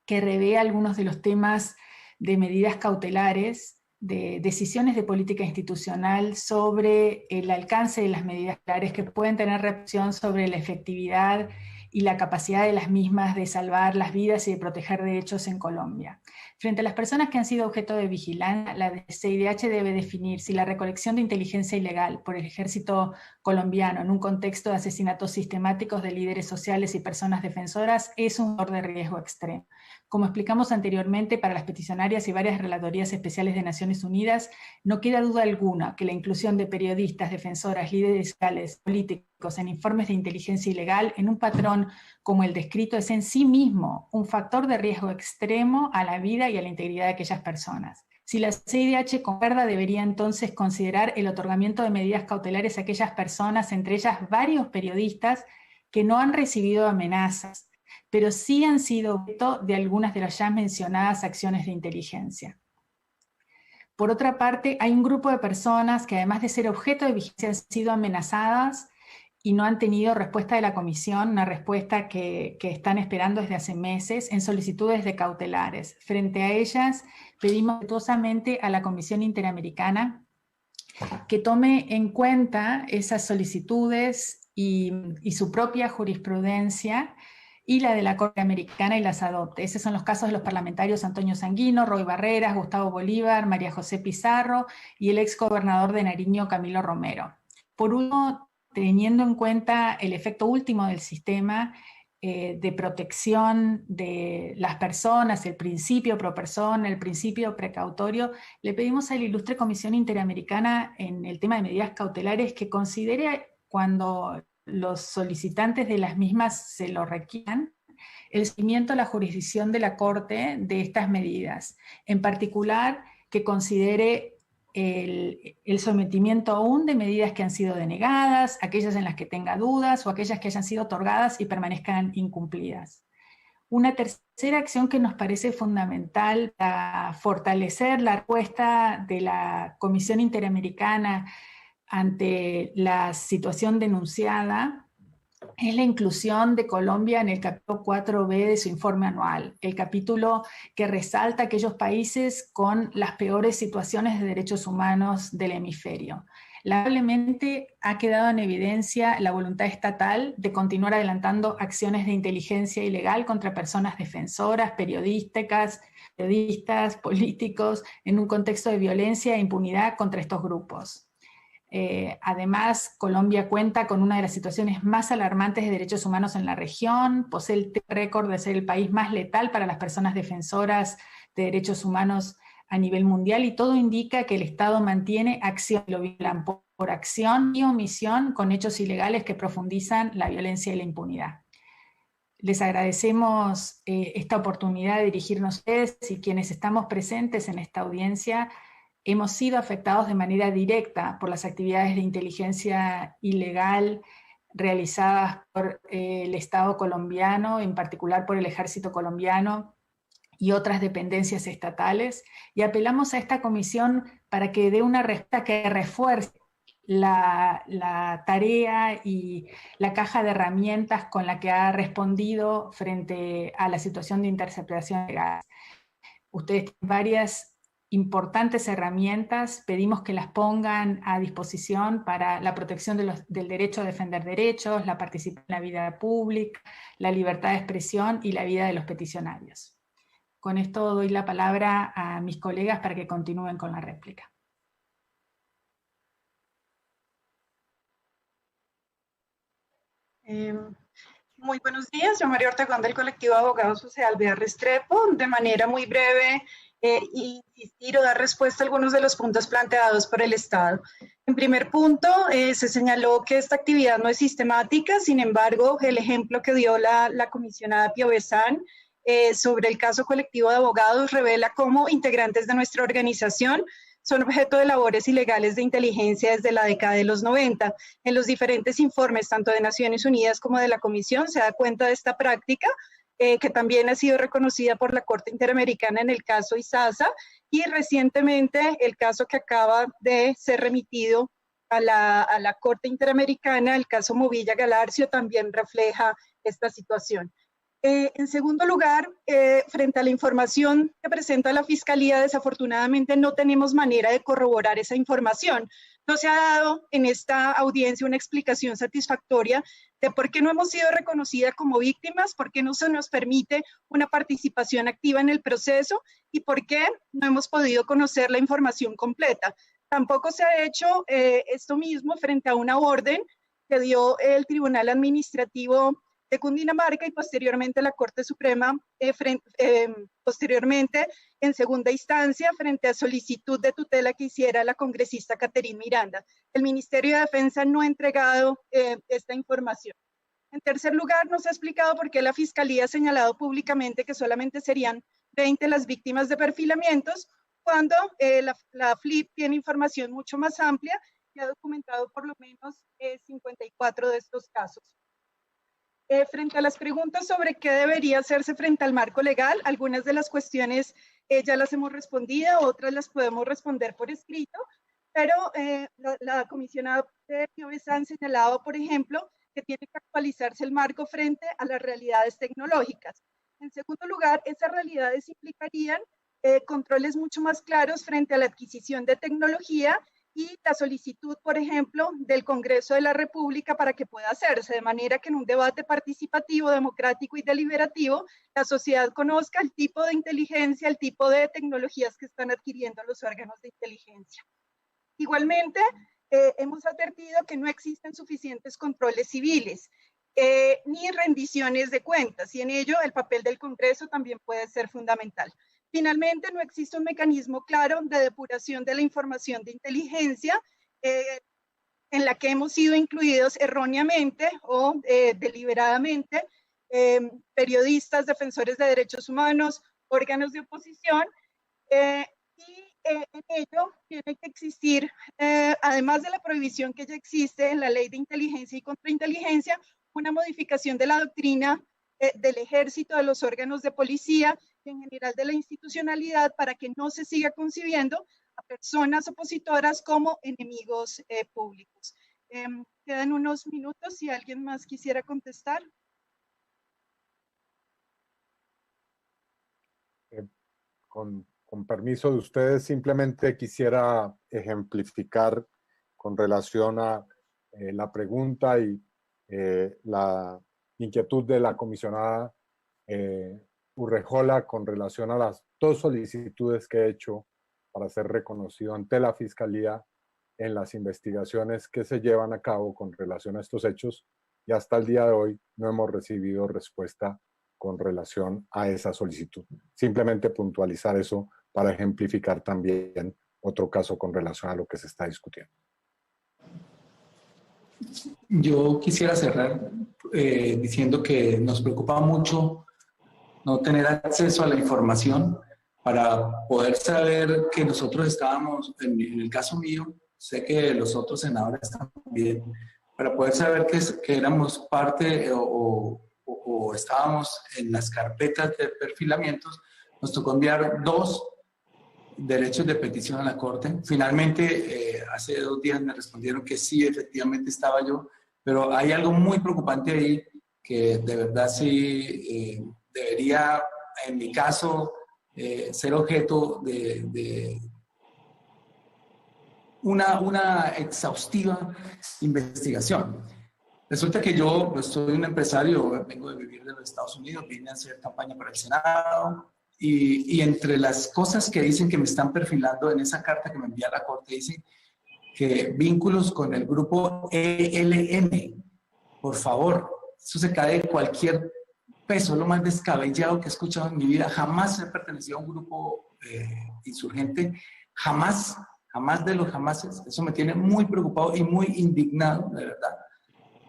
que revea algunos de los temas de medidas cautelares, de decisiones de política institucional sobre el alcance de las medidas cautelares que pueden tener repercusión sobre la efectividad y la capacidad de las mismas de salvar las vidas y de proteger derechos en Colombia. Frente a las personas que han sido objeto de vigilancia, la CIDH debe definir si la recolección de inteligencia ilegal por el ejército colombiano en un contexto de asesinatos sistemáticos de líderes sociales y personas defensoras es un factor de riesgo extremo. Como explicamos anteriormente, para las peticionarias y varias relatorías especiales de Naciones Unidas, no queda duda alguna que la inclusión de periodistas, defensoras, líderes sociales, políticos en informes de inteligencia ilegal en un patrón como el descrito es en sí mismo un factor de riesgo extremo a la vida y a la integridad de aquellas personas. Si la CIDH concuerda, debería entonces considerar el otorgamiento de medidas cautelares a aquellas personas, entre ellas varios periodistas, que no han recibido amenazas, pero sí han sido objeto de algunas de las ya mencionadas acciones de inteligencia. Por otra parte, hay un grupo de personas que, además de ser objeto de vigilancia, han sido amenazadas y no han tenido respuesta de la Comisión, una respuesta que están esperando desde hace meses en solicitudes de cautelares. Frente a ellas, pedimos respetuosamente a la Comisión Interamericana que tome en cuenta esas solicitudes y su propia jurisprudencia y la de la Corte Americana y las adopte. Esos son los casos de los parlamentarios Antonio Sanguino, Roy Barreras, Gustavo Bolívar, María José Pizarro y el ex gobernador de Nariño, Camilo Romero. Por último, teniendo en cuenta el efecto último del sistema de protección de las personas, el principio pro persona, el principio precautorio, le pedimos a la Ilustre Comisión Interamericana en el tema de medidas cautelares que considere, cuando los solicitantes de las mismas se lo requieran, el seguimiento a la jurisdicción de la Corte de estas medidas. En particular, que considere el sometimiento aún de medidas que han sido denegadas, aquellas en las que tenga dudas o aquellas que hayan sido otorgadas y permanezcan incumplidas. Una tercera acción que nos parece fundamental para fortalecer la respuesta de la Comisión Interamericana ante la situación denunciada es la inclusión de Colombia en el capítulo 4b de su informe anual, el capítulo que resalta aquellos países con las peores situaciones de derechos humanos del hemisferio. Lamentablemente ha quedado en evidencia la voluntad estatal de continuar adelantando acciones de inteligencia ilegal contra personas defensoras, periodistas, políticos, en un contexto de violencia e impunidad contra estos grupos. Además, Colombia cuenta con una de las situaciones más alarmantes de derechos humanos en la región, posee el récord de ser el país más letal para las personas defensoras de derechos humanos a nivel mundial, y todo indica que el Estado mantiene acción, lo violan por acción y omisión con hechos ilegales que profundizan la violencia y la impunidad. Les agradecemos esta oportunidad de dirigirnos a ustedes, y quienes estamos presentes en esta audiencia hemos sido afectados de manera directa por las actividades de inteligencia ilegal realizadas por el Estado colombiano, en particular por el Ejército colombiano y otras dependencias estatales, y apelamos a esta comisión para que dé una respuesta que refuerce la tarea y la caja de herramientas con la que ha respondido frente a la situación de interceptación de gas. Ustedes tienen varias importantes herramientas, pedimos que las pongan a disposición para la protección del derecho a defender derechos, la participación en la vida pública, la libertad de expresión y la vida de los peticionarios. Con esto doy la palabra a mis colegas para que continúen con la réplica. Muy buenos días, yo María Ortegón del colectivo de abogados Social Vía Restrepo. De manera muy breve, insistir o dar respuesta a algunos de los puntos planteados por el Estado. En primer punto, se señaló que esta actividad no es sistemática. Sin embargo, el ejemplo que dio la comisionada Piovesan sobre el caso colectivo de abogados revela cómo integrantes de nuestra organización son objeto de labores ilegales de inteligencia desde la década de los 90. En los diferentes informes, tanto de Naciones Unidas como de la Comisión, se da cuenta de esta práctica, que también ha sido reconocida por la Corte Interamericana en el caso Isaza, y recientemente el caso que acaba de ser remitido a la Corte Interamericana, el caso Movilla Galarcio, también refleja esta situación. En segundo lugar, frente a la información que presenta la Fiscalía, desafortunadamente no tenemos manera de corroborar esa información. No se ha dado en esta audiencia una explicación satisfactoria de por qué no hemos sido reconocidas como víctimas, por qué no se nos permite una participación activa en el proceso y por qué no hemos podido conocer la información completa. Tampoco se ha hecho esto mismo frente a una orden que dio el Tribunal Administrativo de Cundinamarca y posteriormente la Corte Suprema, posteriormente en segunda instancia, frente a solicitud de tutela que hiciera la congresista Caterine Miranda. El Ministerio de Defensa no ha entregado esta información. En tercer lugar, no se ha explicado por qué la Fiscalía ha señalado públicamente que solamente serían 20 las víctimas de perfilamientos, cuando la FLIP tiene información mucho más amplia y ha documentado por lo menos 54 de estos casos. Frente a las preguntas sobre qué debería hacerse frente al marco legal, algunas de las cuestiones ya las hemos respondido, otras las podemos responder por escrito, pero la comisionada de Piovesan han señalado, por ejemplo, que tiene que actualizarse el marco frente a las realidades tecnológicas. En segundo lugar, esas realidades implicarían controles mucho más claros frente a la adquisición de tecnología y la solicitud, por ejemplo, del Congreso de la República para que pueda hacerse, de manera que en un debate participativo, democrático y deliberativo, la sociedad conozca el tipo de inteligencia, el tipo de tecnologías que están adquiriendo los órganos de inteligencia. Igualmente, hemos advertido que no existen suficientes controles civiles, ni rendiciones de cuentas, y en ello el papel del Congreso también puede ser fundamental. Finalmente, no existe un mecanismo claro de depuración de la información de inteligencia en la que hemos sido incluidos erróneamente o deliberadamente periodistas, defensores de derechos humanos, órganos de oposición, y en ello tiene que existir, además de la prohibición que ya existe en la Ley de Inteligencia y Contrainteligencia, una modificación de la doctrina del ejército, de los órganos de policía y en general de la institucionalidad para que no se siga concibiendo a personas opositoras como enemigos públicos. Quedan unos minutos si alguien más quisiera contestar. Con permiso de ustedes, simplemente quisiera ejemplificar con relación a la pregunta y la inquietud de la comisionada Urrejola con relación a las dos solicitudes que he hecho para ser reconocido ante la Fiscalía en las investigaciones que se llevan a cabo con relación a estos hechos, y hasta el día de hoy no hemos recibido respuesta con relación a esa solicitud. Simplemente puntualizar eso para ejemplificar también otro caso con relación a lo que se está discutiendo. Yo quisiera cerrar diciendo que nos preocupa mucho no tener acceso a la información para poder saber que nosotros estábamos, en el caso mío, sé que los otros senadores también, para poder saber que éramos parte o estábamos en las carpetas de perfilamientos, nos tocó enviar 2 derechos de petición a la Corte. Finalmente, hace 2 días me respondieron que sí, efectivamente estaba yo, pero hay algo muy preocupante ahí que de verdad sí debería, en mi caso, ser objeto de una exhaustiva investigación. Resulta que yo soy un empresario, vengo de vivir de los Estados Unidos, vine a hacer campaña para el Senado, y entre las cosas que dicen que me están perfilando en esa carta que me envía la Corte, dicen que vínculos con el grupo ELN. Por favor, eso se cae de cualquier peso, lo más descabellado que he escuchado en mi vida. Jamás he pertenecido a un grupo insurgente, jamás de los jamases. Eso me tiene muy preocupado y muy indignado, de verdad,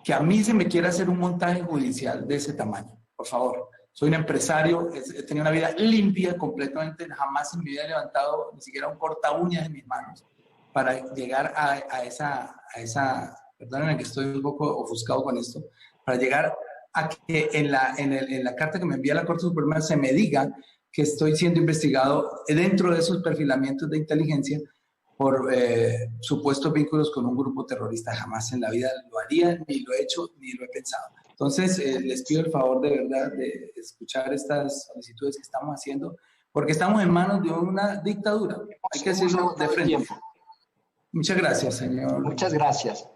que a mí se me quiera hacer un montaje judicial de ese tamaño. Por favor, soy un empresario, he tenido una vida limpia completamente, jamás en mi vida he levantado ni siquiera un corta uñas en mis manos para llegar a esa, perdónenme que estoy un poco ofuscado con esto, para llegar a que en la carta que me envía la Corte Suprema se me diga que estoy siendo investigado dentro de esos perfilamientos de inteligencia por supuestos vínculos con un grupo terrorista. Jamás en la vida lo haría, ni lo he hecho, ni lo he pensado. Entonces, les pido el favor de verdad de escuchar estas solicitudes que estamos haciendo, porque estamos en manos de una dictadura. Hay que decirlo de frente. Muchas gracias, señor. Muchas gracias.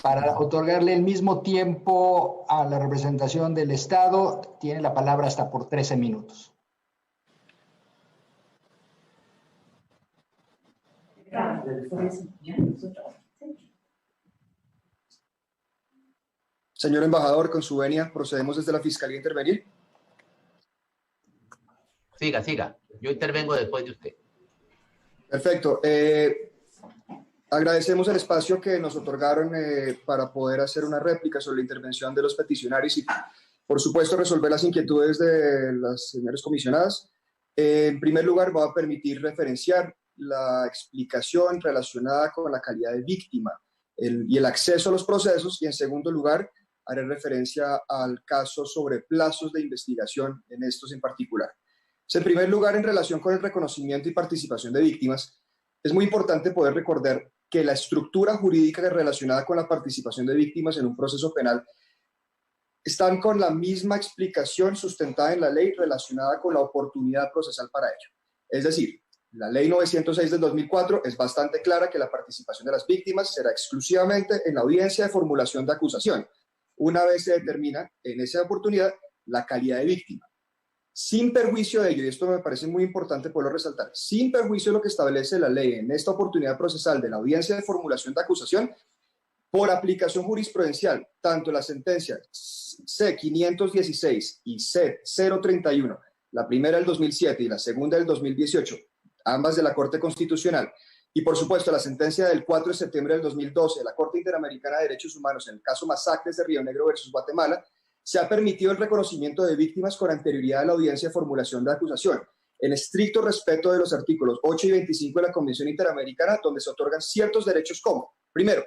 Para otorgarle el mismo tiempo a la representación del Estado, tiene la palabra hasta por 13 minutos. Señor embajador, con su venia, procedemos desde la Fiscalía a intervenir. Siga, siga. Yo intervengo después de usted. Perfecto. Agradecemos el espacio que nos otorgaron para poder hacer una réplica sobre la intervención de los peticionarios y, por supuesto, resolver las inquietudes de las señoras comisionadas. En primer lugar, voy a permitir referenciar la explicación relacionada con la calidad de víctima y el acceso a los procesos, y en segundo lugar, haré referencia al caso sobre plazos de investigación en estos en particular. En primer lugar, en relación con el reconocimiento y participación de víctimas, es muy importante poder recordar que la estructura jurídica relacionada con la participación de víctimas en un proceso penal están con la misma explicación sustentada en la ley relacionada con la oportunidad procesal para ello. Es decir, la ley 906 del 2004 es bastante clara que la participación de las víctimas será exclusivamente en la audiencia de formulación de acusación, una vez se determina en esa oportunidad la calidad de víctima. Sin perjuicio de ello, y esto me parece muy importante poderlo resaltar, sin perjuicio de lo que establece la ley en esta oportunidad procesal de la audiencia de formulación de acusación, por aplicación jurisprudencial, tanto la sentencia C-516 y C-031, la primera del 2007 y la segunda del 2018, ambas de la Corte Constitucional, y por supuesto la sentencia del 4 de septiembre del 2012 de la Corte Interamericana de Derechos Humanos en el caso Masacres de Río Negro versus Guatemala, se ha permitido el reconocimiento de víctimas con anterioridad a la audiencia de formulación de acusación, en estricto respeto de los artículos 8 y 25 de la Convención Interamericana, donde se otorgan ciertos derechos como, primero,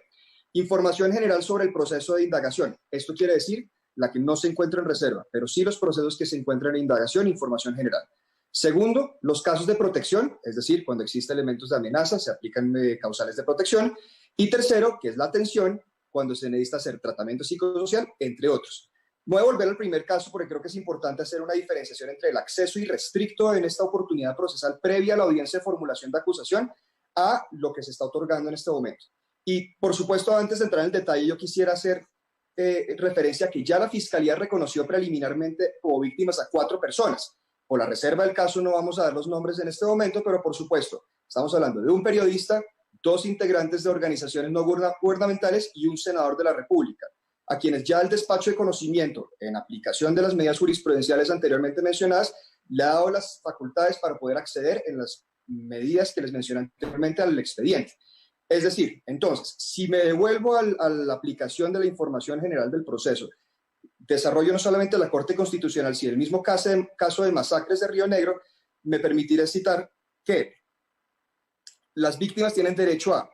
información general sobre el proceso de indagación. Esto quiere decir la que no se encuentra en reserva, pero sí los procesos que se encuentran en indagación, información general. Segundo, los casos de protección, es decir, cuando existen elementos de amenaza, se aplican causales de protección. Y tercero, que es la atención, cuando se necesita hacer tratamiento psicosocial, entre otros. Voy a volver al primer caso porque creo que es importante hacer una diferenciación entre el acceso irrestricto en esta oportunidad procesal previa a la audiencia de formulación de acusación a lo que se está otorgando en este momento. Y, por supuesto, antes de entrar en el detalle, yo quisiera hacer referencia a que ya la Fiscalía reconoció preliminarmente como víctimas a 4 personas. Por la reserva del caso no vamos a dar los nombres en este momento, pero por supuesto, estamos hablando de un periodista, 2 integrantes de organizaciones no gubernamentales y un senador de la República, a quienes ya el despacho de conocimiento, en aplicación de las medidas jurisprudenciales anteriormente mencionadas, le ha dado las facultades para poder acceder en las medidas que les mencioné anteriormente al expediente. Es decir, entonces, si me devuelvo a la aplicación de la información general del proceso, desarrollo no solamente la Corte Constitucional, sino el mismo caso de Masacres de Río Negro, me permitiré citar que las víctimas tienen derecho a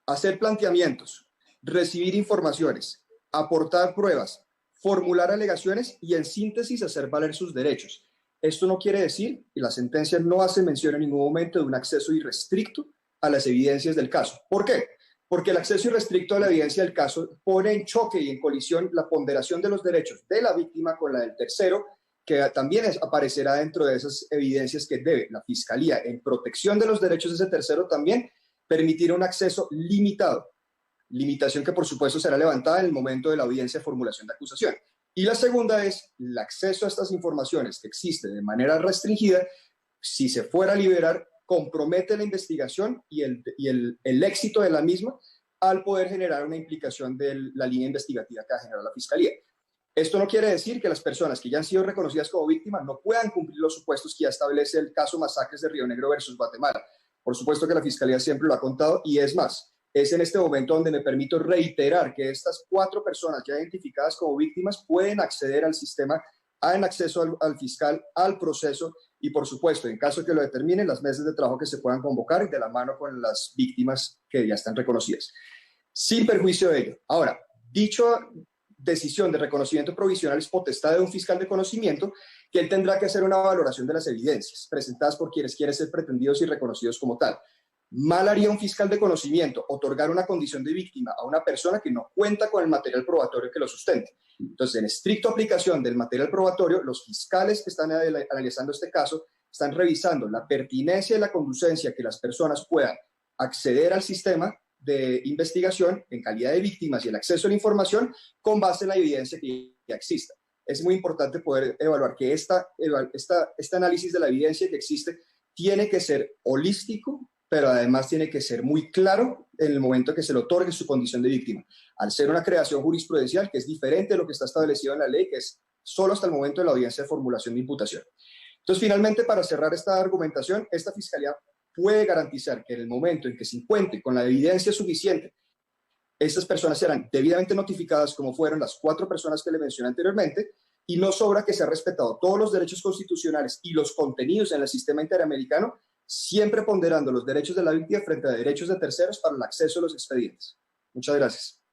hacer planteamientos, recibir informaciones, aportar pruebas, formular alegaciones y, en síntesis, hacer valer sus derechos. Esto no quiere decir, y la sentencia no hace mención en ningún momento de un acceso irrestricto a las evidencias del caso. ¿Por qué? Porque el acceso irrestricto a la evidencia del caso pone en choque y en colisión la ponderación de los derechos de la víctima con la del tercero, que también aparecerá dentro de esas evidencias que debe la Fiscalía, en protección de los derechos de ese tercero, también permitir un acceso limitado. Limitación que, por supuesto, será levantada en el momento de la audiencia de formulación de acusación. Y la segunda es el acceso a estas informaciones que existen de manera restringida. Si se fuera a liberar, compromete la investigación y el éxito de la misma al poder generar una implicación de la línea investigativa que va a generar la Fiscalía. Esto no quiere decir que las personas que ya han sido reconocidas como víctimas no puedan cumplir los supuestos que ya establece el caso Masacres de Río Negro versus Guatemala. Por supuesto que la Fiscalía siempre lo ha contado, y es más, es en este momento donde me permito reiterar que estas 4 personas ya identificadas como víctimas pueden acceder al sistema, en acceso al fiscal, al proceso, y por supuesto, en caso que lo determinen, las mesas de trabajo que se puedan convocar de la mano con las víctimas que ya están reconocidas, sin perjuicio de ello. Ahora, dicho decisión de reconocimiento provisional es potestad de un fiscal de conocimiento, que él tendrá que hacer una valoración de las evidencias presentadas por quienes quieren ser pretendidos y reconocidos como tal. Mal haría un fiscal de conocimiento otorgar una condición de víctima a una persona que no cuenta con el material probatorio que lo sustente. Entonces, en estricta aplicación del material probatorio, los fiscales que están analizando este caso están revisando la pertinencia y la conducencia que las personas puedan acceder al sistema de investigación en calidad de víctimas y el acceso a la información con base en la evidencia que ya exista. Es muy importante poder evaluar que este análisis de la evidencia que existe tiene que ser holístico, pero además tiene que ser muy claro en el momento que se le otorgue su condición de víctima. Al ser una creación jurisprudencial que es diferente de lo que está establecido en la ley, que es solo hasta el momento de la audiencia de formulación de imputación. Entonces, finalmente, para cerrar esta argumentación, esta Fiscalía puede garantizar que en el momento en que se encuentre con la evidencia suficiente, estas personas serán debidamente notificadas, como fueron las 4 personas que le mencioné anteriormente, y no sobra que se han respetado todos los derechos constitucionales y los contenidos en el sistema interamericano, siempre ponderando los derechos de la víctima frente a derechos de terceros para el acceso a los expedientes. Muchas gracias.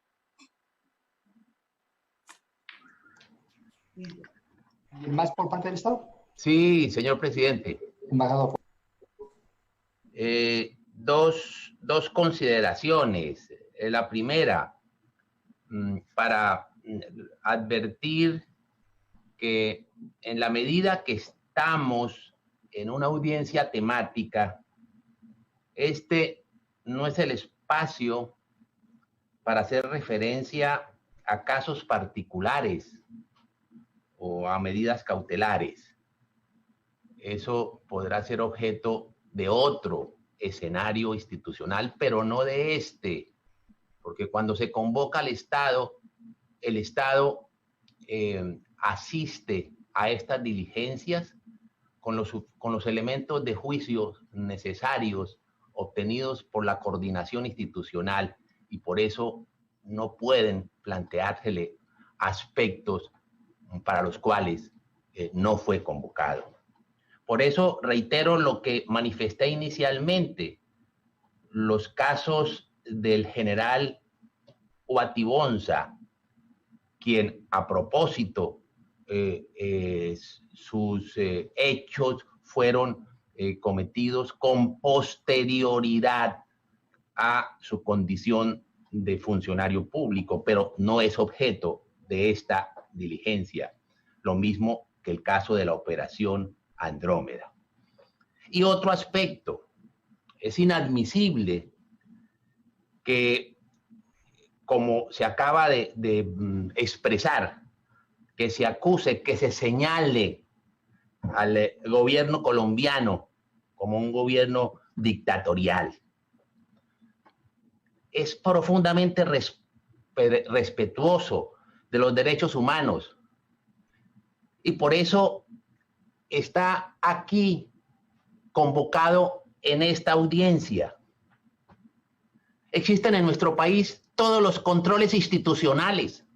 ¿Más por parte del Estado? Sí, señor presidente. Embajador. Dos consideraciones. La primera, para advertir que en la medida que estamos en una audiencia temática, este no es el espacio para hacer referencia a casos particulares o a medidas cautelares. Eso podrá ser objeto de otro escenario institucional, pero no de este, porque cuando se convoca al Estado, el Estado asiste a estas diligencias con los elementos de juicio necesarios obtenidos por la coordinación institucional, y por eso no pueden planteársele aspectos para los cuales no fue convocado. Por eso reitero lo que manifesté inicialmente. Los casos del general Huatibonza, quien a propósito sus hechos fueron cometidos con posterioridad a su condición de funcionario público, pero no es objeto de esta diligencia. Lo mismo que el caso de la operación Andrómeda. Y otro aspecto, es inadmisible que, como se acaba de expresar, que se acuse, que se señale al gobierno colombiano como un gobierno dictatorial. Es profundamente respetuoso de los derechos humanos, y por eso está aquí convocado en esta audiencia. Existen en nuestro país todos los controles institucionales,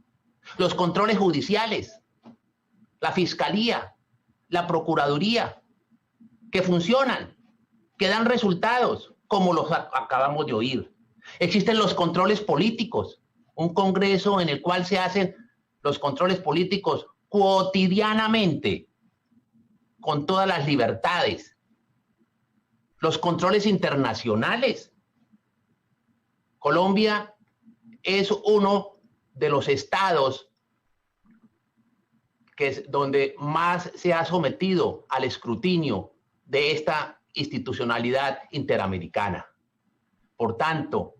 los controles judiciales, la Fiscalía, la Procuraduría, que funcionan, que dan resultados, como los acabamos de oír. Existen los controles políticos, un Congreso en el cual se hacen los controles políticos cotidianamente, con todas las libertades. Los controles internacionales. Colombia es uno de los estados donde más se ha sometido al escrutinio de esta institucionalidad interamericana. Por tanto,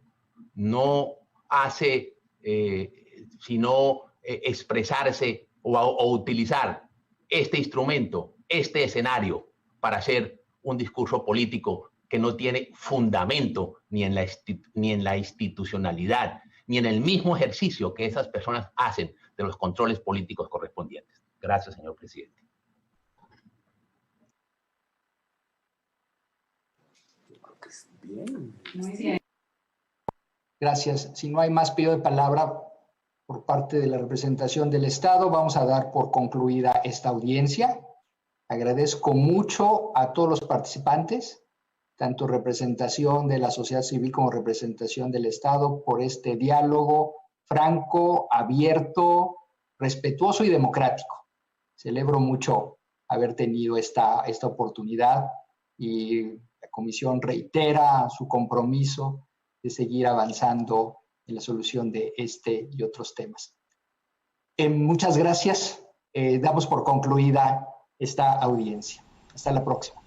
no hace sino expresarse o utilizar este instrumento, este escenario, para hacer un discurso político que no tiene fundamento ni en la institucionalidad, ni en el mismo ejercicio que esas personas hacen de los controles políticos correspondientes. Gracias, señor presidente. Muy bien. Gracias. Si no hay más pedido de palabra por parte de la representación del Estado, vamos a dar por concluida esta audiencia. Agradezco mucho a todos los participantes, tanto representación de la sociedad civil como representación del Estado, por este diálogo franco, abierto, respetuoso y democrático. Celebro mucho haber tenido esta oportunidad y la Comisión reitera su compromiso de seguir avanzando en la solución de este y otros temas. Muchas gracias. Damos por concluida esta audiencia. Hasta la próxima.